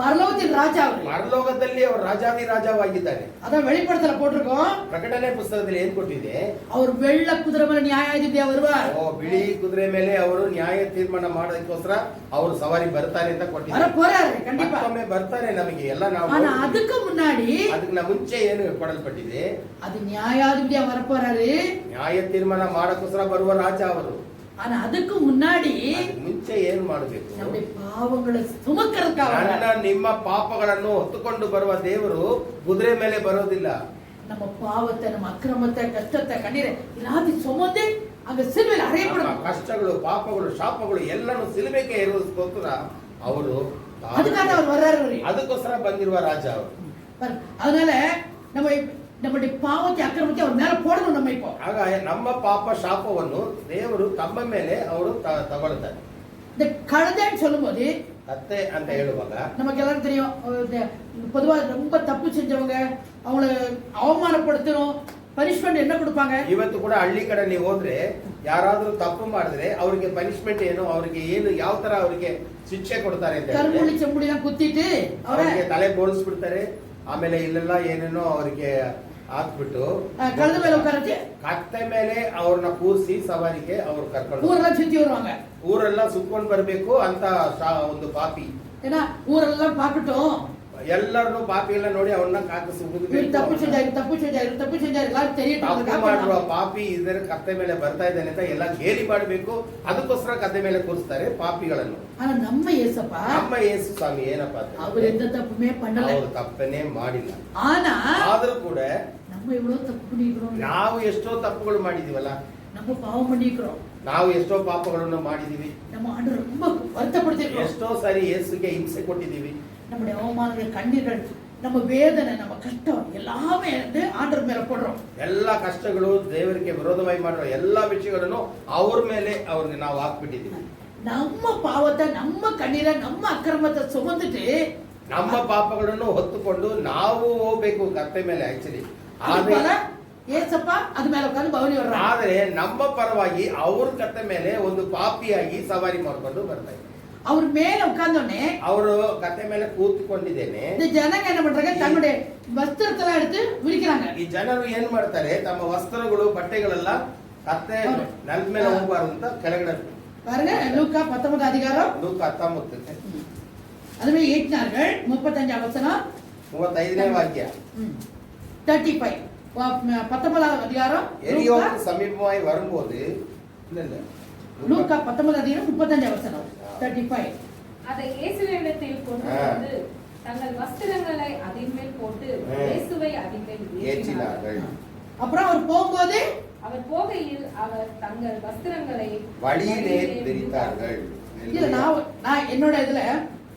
பரலோகத்தின் ராஜா அவரு. ಪರಲೋಕದಲ್ಲಿ ಅವರು ರಾಜಾದಿ ರಾಜವಾಗಿದ್ದಾರೆ. அதான் வெளிப்படத்துல போட்டிருக்கோம். ಪ್ರಕಟಣೆ ಪುಸ್ತಕದಲ್ಲಿ ಏನ್ ಕೊಟ್ಟಿದೆ? அவர் வெள்ள குதிரை மேல நியாயாதிபதியா வருவார். ಬಿಳಿ ಕುದುರೆ ಮೇಲೆ ಅವರು ನ್ಯಾಯ ತೀರ್ಮಾನ ಮಾಡೋದಕ್ಕೋಸ್ಕರ ಅವರು ಸವಾರಿ ಬರ್ತಾರೆ ಅಂತ வர ಕೊಟ್ಟಿದ್ದಾರೆ. போறாரு கண்டிப்பா. ಮತ್ತೊಮ್ಮೆ ಬರ್ತಾರೆ ನಮಗೆ ಎಲ್ಲ ನಾವು. ஆனா அதுக்கு முன்னாடி ಅದಕ್ಕೆ ಮುಂಚೆ ಏನು ಕೊಡಲ್ಪಟ್ಟಿದೆ? அது நியாயாதிபதியா வர போறாரு. ನ್ಯಾಯ ತೀರ್ಮಾನ ಮಾಡೋಕ್ಕೋಸ್ಕರ ಬರುವ ರಾಜ ಅವರು. ஆனா அதுக்கு முன்னாடி ಅದಕ್ಕೆ ಮುಂಚೆ ಏನ್ ಮಾಡಬೇಕು? நம்முடைய பாவங்களை சுமக்கிறதுக்காக ನನ್ನ வர்றாரு. ನಿಮ್ಮ ಪಾಪಗಳನ್ನು ಹೊತ್ತುಕೊಂಡು ಬರುವ ದೇವರು ಕುದುರೆ ಮೇಲೆ ಬರೋದಿಲ್ಲ. நம்ம பாவத்தை, நம்ம அக்கிரமத்தை, கஷ்டத்தை, கண்ணீரை எல்லாத்தையும் சுமந்து அங்க சிலுவையில் ನಮ್ಮ அறையப்படும். ಕಷ್ಟಗಳು, ಪಾಪಗಳು, ಶಾಪಗಳು ಎಲ್ಲಾನು ಸಿಲುಬೆಗೆ ಇರೋದಕ್ಕೋಸ್ಕರ ಅವರು அதுக்காக அவர் வர்றாரு இவரு. ಅದಕ್ಕೋಸ್ಕರ ಬಂದಿರುವ ರಾಜ ಅವರು. பாருங்க. அதனால நம்முடைய பாவத்தை, அக்கிரமத்தை அவர் மேல போடணும் நம்ம இப்போ. ಆಗ ನಮ್ಮ ಪಾಪ ಶಾಪವನ್ನು ದೇವರು ತಮ್ಮ ಮೇಲೆ ಅವರು ತಗೊಳ್ತಾರೆ. இந்த கழுதைன்னு சொல்லும்போது ಕತ್ತೆ ಅಂತ ಹೇಳುವಾಗ நமக்கு எல்லாரும் தெரியும். பொதுவா ரொம்ப தப்பு செஞ்சவங்க அவங்கள அவமானப்படுத்தணும், பனிஷ்மெண்ட் என்ன கொடுப்பாங்க? ಇವತ್ತು ಕೂಡ ಹಳ್ಳಿ ಕಡೆ ನೀವು ಹೋದ್ರೆ ಯಾರಾದ್ರೂ ತಪ್ಪು ಮಾಡಿದ್ರೆ ಅವ್ರಿಗೆ ಪನಿಷ್ಮೆಂಟ್ ಏನು, ಅವ್ರಿಗೆ ಏನು, ಯಾವ ತರ ಅವ್ರಿಗೆ ಶಿಕ್ಷೆ ಕೊಡ್ತಾರೆ ಅಂತ ಹೇಳಿದ್ರೆ, கரும்புள்ளி செம்புள்ளிலாம் குத்திட்டு அவரை ಅವ್ರಿಗೆ ತಲೆ ಬೋಳಿಸ್ಬಿಡ್ತಾರೆ. ಆಮೇಲೆ ಇಲ್ಲೆಲ್ಲ ಏನೇನೋ ಅವ್ರಿಗೆ ಹಾಕ್ಬಿಟ್ಟು கழுத மேல உட்காரச்சு ಕತ್ತೆ ಮೇಲೆ ಅವ್ರನ್ನ ಕೂರಿಸಿ ಸವಾರಿಗೆ ಅವ್ರು ಕರ್ಕೊಂಡು ஊரெல்லாம் சுத்தி வருவாங்க. ಊರೆಲ್ಲ ಸುತ್ಕೊಂಡ್ ಬರ್ಬೇಕು ಅಂತ ಒಂದು ಪಾಪಿ. ஏன்னா ஊரெல்லாம் பார்க்கட்டும், ಎಲ್ಲರನ್ನು ಪಾಪಿ ಎಲ್ಲ ನೋಡಿ ಅವನ್ನ ಕಾಕಿಸಿ இவர் தப்பு செஞ்சாரு, தப்பு செஞ்சாரு, தப்பு செஞ்சாரு எல்லாரும் ತಪ್ಪು ಮಾಡುವ தெரியட்டும். ಪಾಪಿ ಇದರ ಕತ್ತೆ ಮೇಲೆ ಬರ್ತಾ ಇದ್ದಾನೆ ಅಂತ ಎಲ್ಲ ಗೇಲಿ ಮಾಡಬೇಕು. ಅದಕ್ಕೋಸ್ಕರ ಕತ್ತೆ ಮೇಲೆ ಕೂರಿಸ್ತಾರೆ ಪಾಪಿಗಳನ್ನು. ஆனா நம்ம ஏசப்பா ನಮ್ಮ ಯೇಸು ಸ್ವಾಮಿ ಏನಪ್ಪಾ அவர் எந்த தப்புமே பண்ணல. ಅವರು ತಪ್ಪನೇ ಮಾಡಿಲ್ಲ. ஆனா ಆದ್ರೂ ಕೂಡ நம்ம எவ்வளவு தப்பு பண்ணிக்கிறோம். ನಾವು ಎಷ್ಟೋ ತಪ್ಪುಗಳು ಮಾಡಿದೀವಲ್ಲ, நம்ம பாவம் பண்ணிக்கிறோம். ನಾವು ಎಷ್ಟೋ ಪಾಪಗಳನ್ನು ಮಾಡಿದೀವಿ. நம்ம ஆண்டவர் ரொம்ப வருத்தப்படுத்திருக்கோம். ಎಷ್ಟೋ ಸಾರಿ ಯೇಸುಗೆ ಹಿಂಸೆ ಕೊಟ್ಟಿದ್ದೀವಿ. நம்முடைய அவமானங்கள், கண்ணீர்கள், நம்ம வேதனை, நம்ம கஷ்டம் எல்லாமே வந்து ஆண்டவர் மேல போடுறோம். ಎಲ್ಲ ಕಷ್ಟಗಳು, ದೇವರಿಗೆ ವಿರೋಧವಾಗಿ ಮಾಡುವ ಎಲ್ಲಾ ವಿಷಯಗಳನ್ನು ಅವ್ರ ಮೇಲೆ ಅವ್ರಿಗೆ ನಾವು ಹಾಕ್ಬಿಟ್ಟಿದ್ದೀವಿ. நம்ம பாவத்தை, நம்ம கண்ணீரை, நம்ம அக்கிரமத்தை சுமந்துட்டு ನಮ್ಮ ಪಾಪಗಳನ್ನು ಹೊತ್ತುಕೊಂಡು ನಾವು ಹೋಗ್ಬೇಕು ಕತ್ತೆ ಮೇಲೆ ಆಕ್ಚುಲಿ. அதுபோல ஏசப்பா அது மேல உட்கார்ந்து பவுனி வர்றாங்க. ಆದ್ರೆ ನಮ್ಮ ಪರವಾಗಿ ಅವ್ರ ಕತ್ತೆ ಮೇಲೆ ಒಂದು ಪಾಪಿಯಾಗಿ ಸವಾರಿ ಮಾಡ್ಕೊಂಡು ಬರ್ತಾ ಇದ್ದಾರೆ. அவர் மேல உட்கார்ந்தோடனே ಅವರು ಕತ್ತೆ ಮೇಲೆ ಕೂತ್ಕೊಂಡಿದ್ದೇನೆ. இந்த ஜனங்க என்ன பண்றாங்க? தன்னுடைய வஸ்திரத்தெல்லாம் எடுத்து விரிக்கிறாங்க. ಈ ಜನರು ಏನ್ ಮಾಡ್ತಾರೆ? ತಮ್ಮ ವಸ್ತ್ರಗಳು, ಬಟ್ಟೆಗಳೆಲ್ಲ ಕತ್ತೆ ನೆಲದ ಮೇಲೆ ಹೋಗಬಾರ್ದು ಅಂತ ಕೆಳಗಡೆ பாருங்க, லூக்கா 19 அதிகாரம் ಲೂಕ 19 அதுவே ஏற்றினார்கள் 35 வசனம் 35ನೇ ವಾಕ್ಯ. 35 19 அதிகாரம் எரியோவுக்கு சமீபமாய் வரும்போது லூக்கா 19 அதிகாரம் 35 வசனம் 35. அதை இயேசுவினிடத்தில் கொண்டு வந்து தங்கள் வஸ்திரங்களை அதின் மேல் போட்டு இயேசுவை அதின் மேல் ஏற்றினார்கள். அப்புறம் அவர் போகும்போது அவர் போகையில் அவர் தங்கள் வஸ்திரங்களை வழியிலே விரித்தார்கள். இல்ல நான் என்னோட இதுல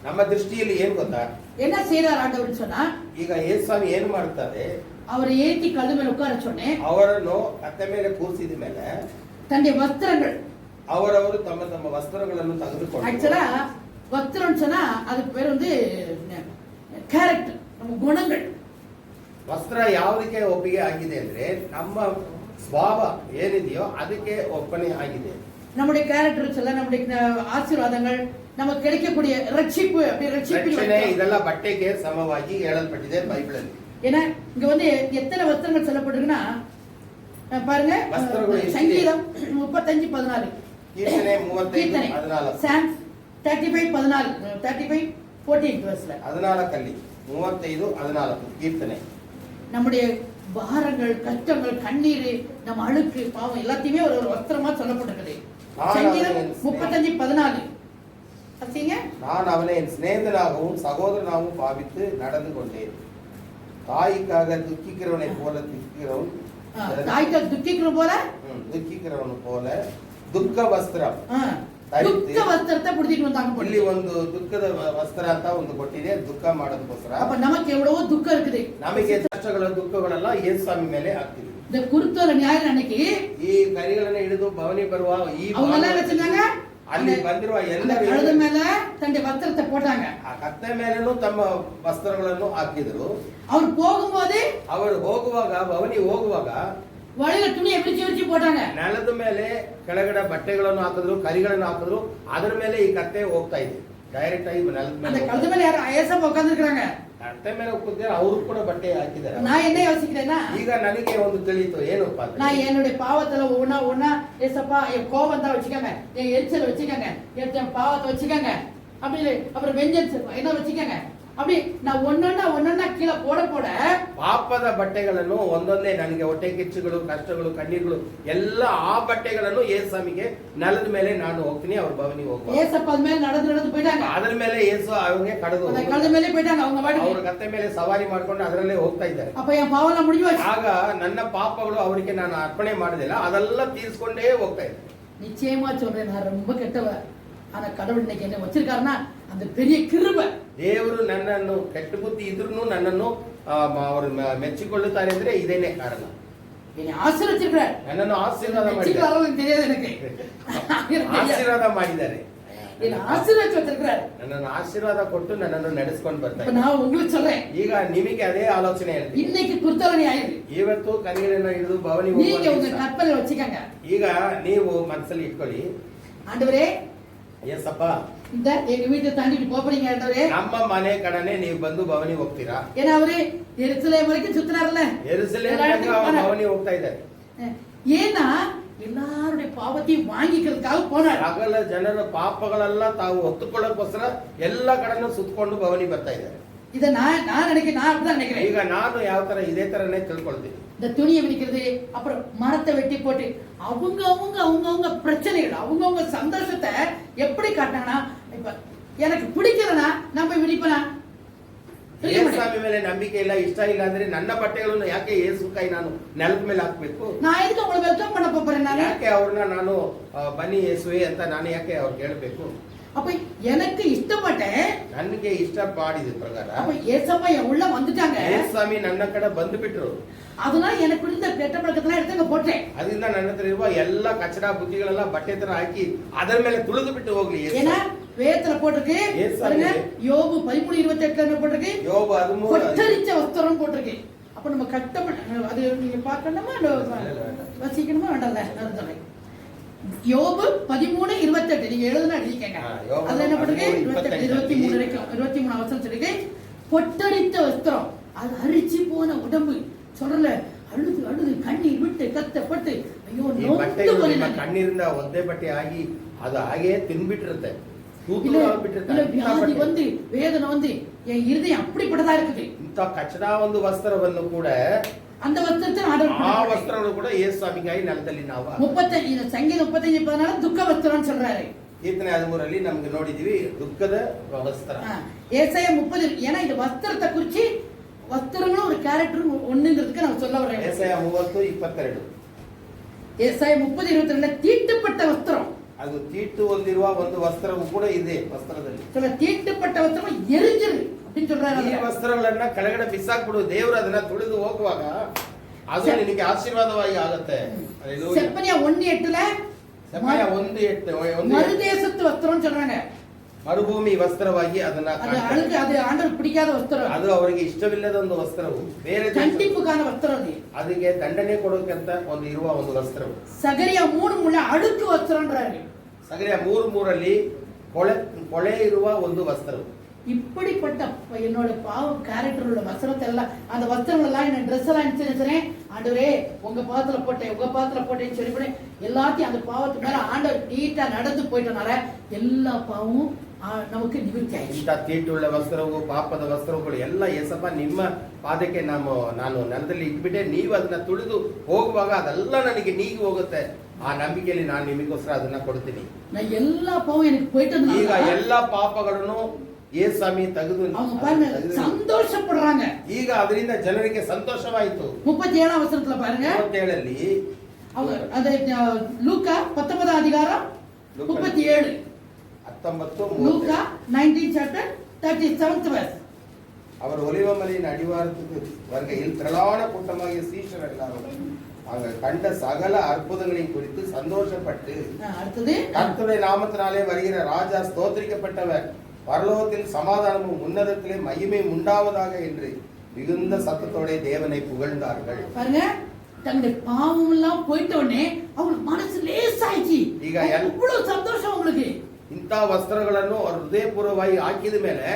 ನಮ್ಮ ದೃಷ್ಟಿಯಲ್ಲಿ ಏನ್ ಗೊತ್ತಾ? என்ன செய்யறார் ஆண்டவர் சொன்னா, ಈಗ ಯೇಸುಸ್ವಾಮಿ ಏನ್ ಮಾಡ್ತಾರೆ? அவரை ஏத்தி கழுதை மேல உட்கார சொன்னேன். ಅವರನ್ನು ಕತ್ತೆ ಮೇಲೆ ಕೂರಿಸಿದ ಮೇಲೆ தன்னுடைய வஸ்திரங்கள் ಅವರವರು ತಮ್ಮ ತಮ್ಮ ವಸ್ತ್ರಗಳನ್ನು ತೆಗೆದುಕೊಂಡು, ஆக்சுவலா வஸ்திரம் சொன்னா அதுக்கு பேர் வந்து கேரக்டர், நம்ம குணங்கள். ವಸ್ತ್ರ ಯಾವುದಕ್ಕೆ ಒಪ್ಪಿಗೆ ಆಗಿದೆ ಅಂದ್ರೆ ನಮ್ಮ ಸ್ವಭಾವ ಏನಿದೆಯೋ ಅದಕ್ಕೆ ಒಪ್ಪನೆ ಆಗಿದೆ. நம்முடைய கேரக்டர் சொல்ல, நம்முடைய ஆசீர்வாதங்கள், நமக்கு கிடைக்கக்கூடிய ரட்சிப்பு, அப்படி ರಕ್ಷಣೆ ரட்சிப்பு ಇದೆಲ್ಲ ಬಟ್ಟೆಗೆ ಸಮವಾಗಿ ಹೇಳಲ್ಪಟ್ಟಿದೆ ಬೈಬಲ್ ಅಲ್ಲಿ. ஏன்னா இங்க வந்து எத்தனை வஸ்திரங்கள் சொல்லப்பட்டிருக்குன்னா பாருங்க, சங்கீதம் 35:14, ಕೀರ್ತನೆ 35:14, சாம்ஸ் 35:14, 35:14 verse 14 ಅಲ್ಲಿ 35:14 ಕೀರ್ತನೆ. நம்முடைய பாரங்கள், கஷ்டங்கள், கண்ணீர், நம்ம அழுக்கு, பாவம் எல்லாத்தையுமே ஒரு வஸ்திரமா சொல்லப்பட்டிருக்குது. சங்கீதம் 35:14 பார்த்தீங்க. நான் அவனை என் சிநேகிதனாகவும் சகோதரனாகவும் பாவித்து நடந்து கொண்டேன். தாய்க்காக துக்கிக்கிறவனை போல துக்கிக்கிறவன், தாய்க்காக துக்கிக்கிற போல துக்கிக்கிறவன் போல துக்க ವಸ್ತ್ರ ದುಃಖ ವಸ್ತ್ರத்தை புடிச்சிட்டு வந்தாங்க. ಇಲ್ಲಿ ಒಂದು ದುಃಖದ ವಸ್ತ್ರ ಅಂತ ಒಂದು ಕೊಟ್ಟಿದೆ, ದುಃಖ ಮಾಡೋದಕ್ಕೋಸ್ಕರ. அப்ப நமக்கு எவ்வளவோ துக்கம் இருக்குது. ನಮಗೆ ಕಷ್ಟಗಳ ದುಃಖಗಳೆಲ್ಲ ಯೇಸು ಸ್ವಾಮಿ ಮೇಲೆ ಹಾಕ್ತಿವಿ. இந்த குருத்தோல ஞாயிறு அன்னைக்கு ಈ ಕರಿಗಳನ್ನ ಹಿಡಿದು ಭವನಿ ಬರುವ ಈ அவங்க எல்லாம் வச்சிருந்தாங்க. ಅಲ್ಲಿ ಬಂದಿರುವ ಎಲ್ಲರೂ ಕழுದ ಮೇಲೆ ತನ್ನ ವಸ್ತ್ರத்தை போட்டாங்க. ಆ ಕತ್ತೆ ಮೇಲೆನೂ ತಮ್ಮ ವಸ್ತ್ರಗಳನ್ನು ಹಾಕಿದ್ರು. ಅವರು போகும்போது ಅವರು ಹೋಗುವಾಗ ಭವನಿ ಹೋಗುವಾಗ வழியில துணியை விரிச்சு போட்டாங்க. ನೆಲದ ಮೇಲೆ ಕೆಳಗಡೆ ಬಟ್ಟೆಗಳನ್ನು ಹಾಕಿದ್ರು, ಕರಿಗಳನ್ನು ಹಾಕಿದ್ರು. ಅದರ ಮೇಲೆ ಈ ಕತ್ತೆ ಹೋಗ್ತಾ ಇದೆ ಡೈರೆಕ್ಟ್ ಆಗಿ ನೆಲದ ಮೇಲೆ. அந்த கழுத மேல யாரும் ஏசப்பா உட்கார்ந்து இருக்காங்க. ಕತ್ತೆ ಮೇಲೆ ಕೂತಿದ್ದಾರೆ, ಅವರು ಕೂಡ ಬಟ್ಟೆ ಹಾಕಿದ್ದಾರೆ. நான் என்ன யோசிக்கிறேன்னா, ಈಗ ನನಗೆ ಒಂದು ತಿಳಿಯಿತು ಏನಪ್ಪಾ ಅಂದ್ರೆ, நான் என்னுடைய பாவத்துல ஒண்ணா ஏசப்பா என் கோபம் தான் வச்சுக்கோங்க, என் எரிச்சல் வச்சுக்கோங்க, என் பாவத்தை வச்சுக்கோங்க, அப்படி அப்புறம் வெஞ்சன்ஸ் என்ன வச்சுக்கோங்க, அப்படி நான் ஒன்னொன்னா கீழே போட ಪಾಪದ ಬಟ್ಟೆಗಳನ್ನು ಒಂದೊಂದೇ ನನಗೆ ಹೊಟ್ಟೆ ಕಿಚ್ಚುಗಳು, ಕಷ್ಟಗಳು, ಕಣ್ಣೀರುಗಳು ಎಲ್ಲ ಆ ಬಟ್ಟೆಗಳನ್ನು ಏಸಾಮಿಗೆ ನೆಲದ ಮೇಲೆ ನಾನು ಹೋಗ್ತೀನಿ, ಅವ್ರ ಭವನಿಗೆ ಹೋಗ್ತೀನಿ. ஏசப்பா மேல நடந்து போயிட்டாங்க. ಅದರ ಮೇಲೆ ಏಸು ಅವ್ರಿಗೆ கழுத மேலே போயிட்டாங்க. அவங்க பாட்டு ಅವ್ರ ಕತ್ತೆ ಮೇಲೆ ಸವಾರಿ ಮಾಡ್ಕೊಂಡು ಅದರಲ್ಲೇ ಹೋಗ್ತಾ ಇದ್ದಾರೆ. அப்ப என் பாவம் எல்லாம் முடிஞ்சு போச்சு. ಆಗ ನನ್ನ ಪಾಪಗಳು ಅವರಿಗೆ ನಾನು ಅರ್ಪಣೆ ಮಾಡಿದಿಲ್ಲ, ಅದೆಲ್ಲ ತೀರಿಸಿಕೊಂಡೇ ಹೋಗ್ತಾ ಇದ್ದಾರೆ. நிச்சயமா சொல்றேன், நான் ரொம்ப கெட்டவ. ஆனா கடவுள் இன்னைக்கு என்ன வச்சிருக்காருன்னா அந்த பெரிய கிருபை. ದೇವರು ನನ್ನನ್ನು ಕೆಟ್ಟ ಬುದ್ಧಿ ಇದ್ರೂ ನನ್ನನ್ನು ಅವರು ಮೆಚ್ಚಿಕೊಳ್ಳುತ್ತಾರೆ ಅಂದ್ರೆ ಇದೇನೆ ಕಾರಣ. என்னை ஆசீர்வதிச்சிருக்கார். ನನ್ನನ್ನು ಆಶೀರ್ವಾದ மெச்சிக்கிறாரோ தெரியாது எனக்கு. ಆಶೀರ್ವಾದ ಮಾಡಿದ್ದಾರೆ. என்னை ஆசீர்வதிச்சு வச்சிருக்கார். ನನ್ನನ್ನು ಆಶೀರ್ವಾದ ಕೊಟ್ಟು ನನ್ನನ್ನು ನಡೆಸಿಕೊಂಡು ಬರ್ತಾರೆ. நான் உங்களுக்கு சொல்றேன், ಈಗ ನಿಮಗೆ ಅದೇ ಆಲೋಚನೆ ಹೇಳ್ತೀನಿ. இன்னைக்கு குருத்தோலனி ஆயிரு. ಇವತ್ತು ಕರಿಗಳನ್ನು ಹಿಡಿದು ಭವನಿ நீங்க உங்க கற்பனை வச்சுக்கங்க. ಈಗ ನೀವು ಮನಸ್ಸಲ್ಲಿ ಇಟ್ಕೊಳ್ಳಿ, ஆண்டவரே ಏಸಪ್ಪ இந்த எங்க வீட்டை தாண்டிட்டு போறீங்க ஆண்டவரே, ನಮ್ಮ ಮನೆ ಕಡೆನೆ ನೀವು ಬಂದು ಭವನಿ ಹೋಗ್ತೀರಾ. ஏன்னா அவரு எருசலேம் வரைக்கும் சுத்தினார்ல, ಯೆರೂಸಲೇಮ್ ಭವನಿ ಹೋಗ್ತಾ ಇದ್ದಾರೆ. ஏன்னா எல்லாருடைய பாவத்தையும் வாங்கிக்கிறதுக்காக போனார். ಸಕಲ ಜನರ ಪಾಪಗಳೆಲ್ಲ ತಾವು ಹೊತ್ತುಕೊಳ್ಳೋಕೋಸ್ಕರ ಎಲ್ಲ ಕಡೆನೂ ಸುತ್ತಕೊಂಡು ಭವನಿ ಬರ್ತಾ ಇದ್ದಾರೆ. இத நான் நினைக்கிறேன், நான் அப்படிதான் நினைக்கிறேன். ಈಗ ನಾನು ಯಾವ ತರ ಇದೇ ತರನೇ ತಿಳ್ಕೊಳ್ತೀನಿ. இந்த துணியை விரிக்கிறது, அப்புறம் மரத்தை வெட்டி போட்டு அவங்க பிரச்சனைகள், அவங்க சந்தோஷத்தை எப்படி காட்டினாங்கன்னா, இப்ப எனக்கு பிடிக்கலனா நம்ம விரிப்பனா ಯೇಸುಸ್ವಾಮಿ ಮೇಲೆ ನಂಬಿಕೆ ಇಲ್ಲ, ಇಷ್ಟ ಇಲ್ಲ ಅಂದ್ರೆ ನನ್ನ ಬಟ್ಟೆಗಳನ್ನು ಯಾಕೆ ಯೇಸು ಕೈ ನಾನು ನೆಲದ ಮೇಲೆ ಹಾಕ್ಬೇಕು? நான் எதுக்கு உங்களை வெல்கம் பண்ண போறேன்? நான் ಯಾಕೆ ಅವ್ರನ್ನ ನಾನು ಬನ್ನಿ ಯೇಸುವೆ ಅಂತ ನಾನು ಯಾಕೆ ಅವ್ರಿಗೆ ಹೇಳ್ಬೇಕು? அப்ப எனக்கு இஷ்டப்பட்டேன், ನನಗೆ ಇಷ್ಟ ಮಾಡಿದ ಪ್ರಕಾರ அப்ப ஏசப்பா என் உள்ள வந்துட்டாங்க. ಯೇಸುಸ್ವಾಮಿ ನನ್ನ ಕಡೆ ಬಂದು ಬಿಟ್ರು. அதனால எனக்கு இருந்த கெட்ட பழக்கத்தெல்லாம் எடுத்து போட்டேன். ಅದರಿಂದ ನನ್ನ ಹತ್ರ ಇರುವ ಎಲ್ಲ ಕಚಡ ಬುದ್ಧಿಗಳೆಲ್ಲ ಬಟ್ಟೆ ತರ ಹಾಕಿ ಅದರ ಮೇಲೆ ತುಳಿದು ಬಿಟ್ಟು ಹೋಗ್ಲಿ. ஏன்னா வேதத்துல போட்டிருக்கு, பாருங்க யோபு 13:28 போட்டிருக்கு, யோபு 13 கொட்டரிச்ச வஸ்திரம் போட்டிருக்கு. அப்ப நம்ம கட்டப்பட்ட அது நீங்க பார்க்கணுமா வசிக்கணுமா வேண்டாம்ல, நான் சொல்றேன். யோபு 13:28 நீங்க எழுதுனா எழுதிக்கங்க. அதுல என்ன போட்டிருக்கு? 23 வரைக்கும் 23 வசனம் சொல்லிருக்கு, கொட்டரித்த வஸ்திரம், அது அரிச்சு போன உடம்பு சொல்றல, அழுது கண்ணீர் விட்டு கத்தப்பட்டு ஐயோ நோந்து போறேன். ಕಣ್ಣೀರಿಂದ ಒದ್ದೆ ಬಟ್ಟೆ ಆಗಿ ಅದು ಹಾಗೆ ತಿನ್ಬಿಟ್ಟಿರುತ್ತೆ, வியாதி வந்து வேதனை வந்து என் இருதயம் அப்படிப்பட்டதா இருக்குது. ಇಂಥ ಕಚಡ ಒಂದು ವಸ್ತ್ರವನ್ನು ಕೂಡ அந்த வஸ்திரத்தை ஆர்டர் ಆ ವಸ್ತ್ರಗಳು ಕೂಡ ಯೇಸು ಸ್ವಾಮಿಗಾಗಿ ನೆಲದಲ್ಲಿ ನಾವು 35 ಸಂಗೀತ 35:14 துக்க வஸ்திரம் சொல்றாரு. ಕೀರ್ತನೆ 13 ನಮ್ಗೆ ನೋಡಿದೀವಿ ದುಃಖದ ವಸ್ತ್ರ. ஏசாயா 30 ஏன்னா இந்த வஸ்திரத்தை குறிச்சு வஸ்திரங்களும் ஒரு கேரக்டர் ஒண்ணுங்கிறதுக்கு நான் சொல்ல வரேன். ஏசாயா 30:22 ஏசாயா 30:22 தீட்டுப்பட்ட வஸ்திரம், ಅದು ತೀಟು ಹೊಂದಿರುವ ಒಂದು ವಸ್ತ್ರವು ಕೂಡ ಇದೆ. ವಸ್ತ್ರದಲ್ಲಿ சொல்ல தீட்டுப்பட்ட வஸ்திரம் எரிஞ்சிரு அப்படின்னு சொல்றாரு. ಈ ವಸ್ತ್ರಗಳನ್ನ ಕೆಳಗಡೆ ಬಿಸಾಕ್ಬಿಡು, ದೇವರು ಅದನ್ನ ತುಳಿದು ಹೋಗುವಾಗ ಅದು ನಿನಗೆ ಆಶೀರ್ವಾದವಾಗಿ ಆಗುತ್ತೆ. செப்பனியா 1:8 ಸೆಫನ್ಯ 1:8 மறுதேசத்து வஸ்திரம் சொல்றாங்க. ಮರುಭೂಮಿ ವಸ್ತ್ರವಾಗಿ ಅದನ್ನ அது அழுக்கு, அது ஆண்டவர் பிடிக்காத வஸ்திரம், ಅದು ಅವರಿಗೆ ಇಷ್ಟವಿಲ್ಲದ ಒಂದು ವಸ್ತ್ರವು, ಬೇರೆ கண்டிப்புக்கான வஸ்திரம் அது. ಅದಕ್ಕೆ ದಂಡನೆ ಕೊಡೋಕಂತ ಒಂದು ಇರುವ ಒಂದು ವಸ್ತ್ರವು. சகரியா 3:3 அழுக்கு வஸ்திரம்ன்றாரு. ಸಗರಿಯ 3:3 ಕೊಳೆ ಇರುವ ಒಂದು ವಸ್ತ್ರವು. இப்படிப்பட்ட என்னோட பாவம் கேரக்டரோட வஸ்திரத்தை எல்லாம், அந்த வஸ்திரங்கள் எல்லாம் என்ன ட்ரெஸ் எல்லாம் நினைச்சிருக்கிறேன், ஆண்டவரே உங்க பாதத்துல போட்டேன்னு சொல்லி எல்லாத்தையும் அந்த பாவத்து மேல ஆண்டவர் நீட்டா நடந்து போயிட்டனால எல்லா பாவமும் நமக்கு நிவர்த்தி ஆயிடுச்சு. ಇಂಥ ತೀಟುಳ್ಳ ವಸ್ತ್ರವು ಪಾಪದ ವಸ್ತ್ರಗಳು ಎಲ್ಲ ಏಸಪ್ಪ ನಿಮ್ಮ ಪಾದಕ್ಕೆ ನಾನು ನೆಲದಲ್ಲಿ ಇಟ್ಬಿಟ್ಟೆ, ನೀವು ಅದನ್ನ ತುಳಿದು ಹೋಗುವಾಗ ಅದೆಲ್ಲ ನನಗೆ ನೀಗಿ ಹೋಗುತ್ತೆ. ಆ ನಂಬಿಕೆಯಲ್ಲಿ ನಾನು ನಿಮಗೋಸ್ಕರ ಅದನ್ನ ಕೊಡ್ತೀನಿ. நான் எல்லா பாவம் எனக்கு போயிட்டு ಈಗ ಎಲ್ಲಾ ಪಾಪಗಳನ್ನು ಏಸಾಮಿ ತೆಗೆದು அவங்க பாருங்க சந்தோஷப்படுறாங்க. ಈಗ ಅದರಿಂದ ಜನರಿಗೆ ಸಂತೋಷವಾಯಿತು. 37 வசனத்துல பாருங்க 37ರಲ್ಲಿ அவங்க அந்த லூக்கா 19 அதிகாரம் 37 19 லூக்கா 19 chapter 37th verse. அவர் ஒலிவமலையின் அடிவாரத்துக்கு வருகையில் திரளான கூட்டமாகிய சீஷர் எல்லாரும் அங்க கண்ட சகல அற்புதங்களையும் குறித்து சந்தோஷப்பட்டு அடுத்தது கர்த்தருடைய நாமத்தினாலே வருகிற ராஜா ஸ்தோத்திரிக்கப்பட்டவர், பரலோகத்தில் சமாதானமும் உன்னதத்திலே மகிமை உண்டாவதாக என்று மிகுந்த சத்தத்தோட தேவனை புகழ்ந்தார்கள். பாருங்க, தங்களுடைய பாவம் எல்லாம் போயிட்ட உடனே அவங்களுக்கு மனசு லேசாயிச்சு. ಈಗ எவ்வளவு சந்தோஷம் அவங்களுக்கு. ಇಂಥ ವಸ್ತ್ರಗಳನ್ನು ಅವ್ರ ಹೃದಯಪೂರ್ವವಾಗಿ ಹಾಕಿದ ಮೇಲೆ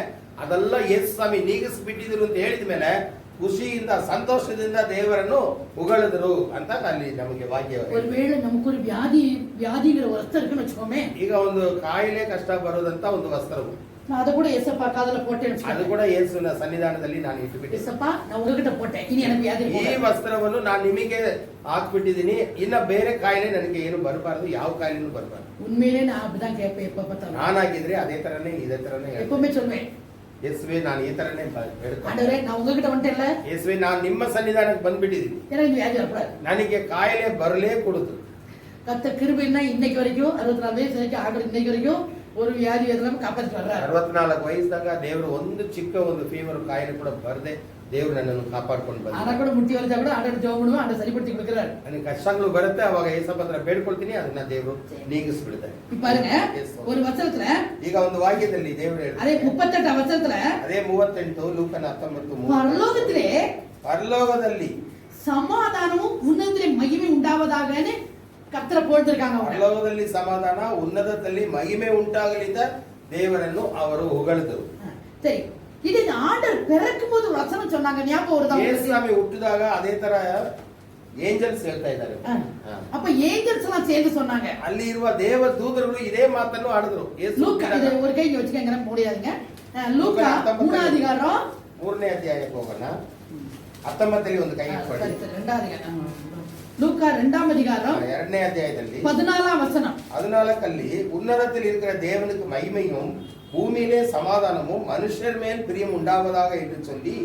ಅದೆಲ್ಲ ಯೇಸು ಸ್ವಾಮಿ ನೀಗಿಸ್ಬಿಟ್ಟಿದ್ರು ಅಂತ ಹೇಳಿದ ಮೇಲೆ ಖುಷಿಯಿಂದ ಸಂತೋಷದಿಂದ ದೇವರನ್ನು புகழுದರು ಅಂತ ಅಲ್ಲಿ ನಮಗೆ ವಾಕ್ಯ. ஒருவேளை நமக்கு ஒரு வியாதிங்கிற வஸ்திரம் இருக்குன்னு வச்சுக்கோமே. ಈಗ ಒಂದು ಕಾಯಿಲೆ ಕಷ್ಟ ಬರೋದಂತ ಒಂದು ವಸ್ತ್ರವು, நான் அதை கூட ஏசப்பா காதுல போட்டேன்னு ಅದು ಕೂಡ ಯೇಸುವಿನ ಸನ್ನಿಧಾನದಲ್ಲಿ ನಾನು ಇಟ್ಟುಬಿಟ್ಟೆ. ஏசப்பா நான் உங்ககிட்ட போட்டேன், ಇನಿ எனக்கு வியாதி ಈ ವಸ್ತ್ರವನ್ನು ನಾನು ನಿಮಗೆ ಹಾಕ್ಬಿಟ್ಟಿದ್ದೀನಿ, ಇನ್ನ ಬೇರೆ ಕಾಯಿಲೆ ನನಗೆ ಏನು ಬರಬಾರದು, ಯಾವ ಕಾಯಿಲೆನೂ ಬರಬಾರದು. உண்மையிலே நான் அப்படிதான் கேட்பேன். எப்ப பார்த்தாலும் ನಾನಾಗಿದ್ರೆ ಅದೇ ತರನೇ ಇದೇ ತರನೇ எப்பவுமே சொல்வேன், ಯೇಸುವೆ ನಾನು ಈ ತರನೇ ஆண்டவரே நான் உங்ககிட்ட வந்துட்டேன்ல, ಯೇಸುವೆ ನಾನು ನಿಮ್ಮ ಸನ್ನಿಧಾನಕ್ಕೆ ಬಂದ್ಬಿಟ್ಟಿದ್ದೀನಿ, எனக்கு இந்த வியாதி வரக்கூடாது. ನನಗೆ ಕಾಯಿಲೆ ಬರಲೇ ಕೊಡುದು. கத்த கிருபைன்னா இன்னைக்கு வரைக்கும் 64 வயசு வரைக்கும் ஆர்டர் இன்னைக்கு வரைக்கும் ஒரு வியாதி எல்லாம் காப்பாற்றிட்டு வர்றாரு. 64 ವಯಸ್ಸಾಗ ದೇವರು ಒಂದು ಚಿಕ್ಕ ಒಂದು ಫೀವರ್ ಕಾಯಿಲೆ ಕೂಡ ಬರದೆ ದೇವರು ನನ್ನನ್ನು ಕಾಪಾಡ್ಕೊಂಡು ಬಂದ. ஆனா கூட முட்டி வலிச்சா கூட ஆண்டவர் ஜெபம் பண்ணுவோம், ஆண்டவர் சரிப்படுத்தி கொடுக்கிறார். ನನಗೆ ಕಷ್ಟಗಳು ಬರುತ್ತೆ, ಅವಾಗ ಏಸಪ್ಪ ಹತ್ರ ಬೇಡ್ಕೊಳ್ತೀನಿ, ಅದನ್ನ ದೇವರು ನೀಗಿಸ್ಬಿಡ್ತಾರೆ. பாருங்க, ஒரு வசனத்துல ಈಗ ಒಂದು ವಾಕ್ಯದಲ್ಲಿ ದೇವರು ಹೇಳ್ತಾರೆ, அதே 38 வசனத்துல ಅದೇ 38 ಲೂಕನ 19 பரலோகத்திலே ಪರಲೋಕದಲ್ಲಿ சமாதானமும் உன்னதத்திலே மகிமை உண்டாவதாகன்னு கர்த்தரை போட்டிருக்காங்க. ಪರಲೋಕದಲ್ಲಿ ಸಮಾಧಾನ, ಉನ್ನತದಲ್ಲಿ ಮಹಿಮೆ ಉಂಟಾಗಲಿದ್ದ ದೇವರನ್ನು ಅವರು ಹೊಗಳಿದರು. சரி, இது ஆண்டவர் பிறக்கும் போது வசனம் சொன்னாங்க, ஞாபகம் வருதா? ಯೇಸುಸ್ವಾಮಿ ಹುಟ್ಟಿದಾಗ ಅದೇ ತರ ಏಂಜಲ್ಸ್ ಹೇಳ್ತಾ ಇದ್ದಾರೆ. அப்ப ஏஞ்சல்ஸ் எல்லாம் சேர்ந்து சொன்னாங்க. ಅಲ್ಲಿ ಇರುವ ದೇವ ದೂತರು ಇದೇ ಮಾತನ್ನು ಆಡಿದ್ರು. லூக்கா, இது ஒரு கை வச்சுக்கங்க, முடியாதுங்க. லூக்கா 3 அதிகாரம் 3ನೇ ಅಧ್ಯಾಯಕ್ಕೆ ಹೋಗೋಣ. 19ರಲ್ಲಿ ಒಂದು ಕೈ ಇಟ್ಕೊಳ್ಳಿ. 2 அதிகாரம் லூக்கா 2ஆம் அதிகாரம் 2ನೇ ಅಧ್ಯಾಯದಲ್ಲಿ 14ஆம் வசனம். 14ರಲ್ಲಿ உன்னதத்தில் இருக்கிற தேவனுக்கு மகிமையும் பூமியிலே சமாதானமும் மனுஷர் மேல் பிரியம் உண்டாவதாக என்று சொல்லி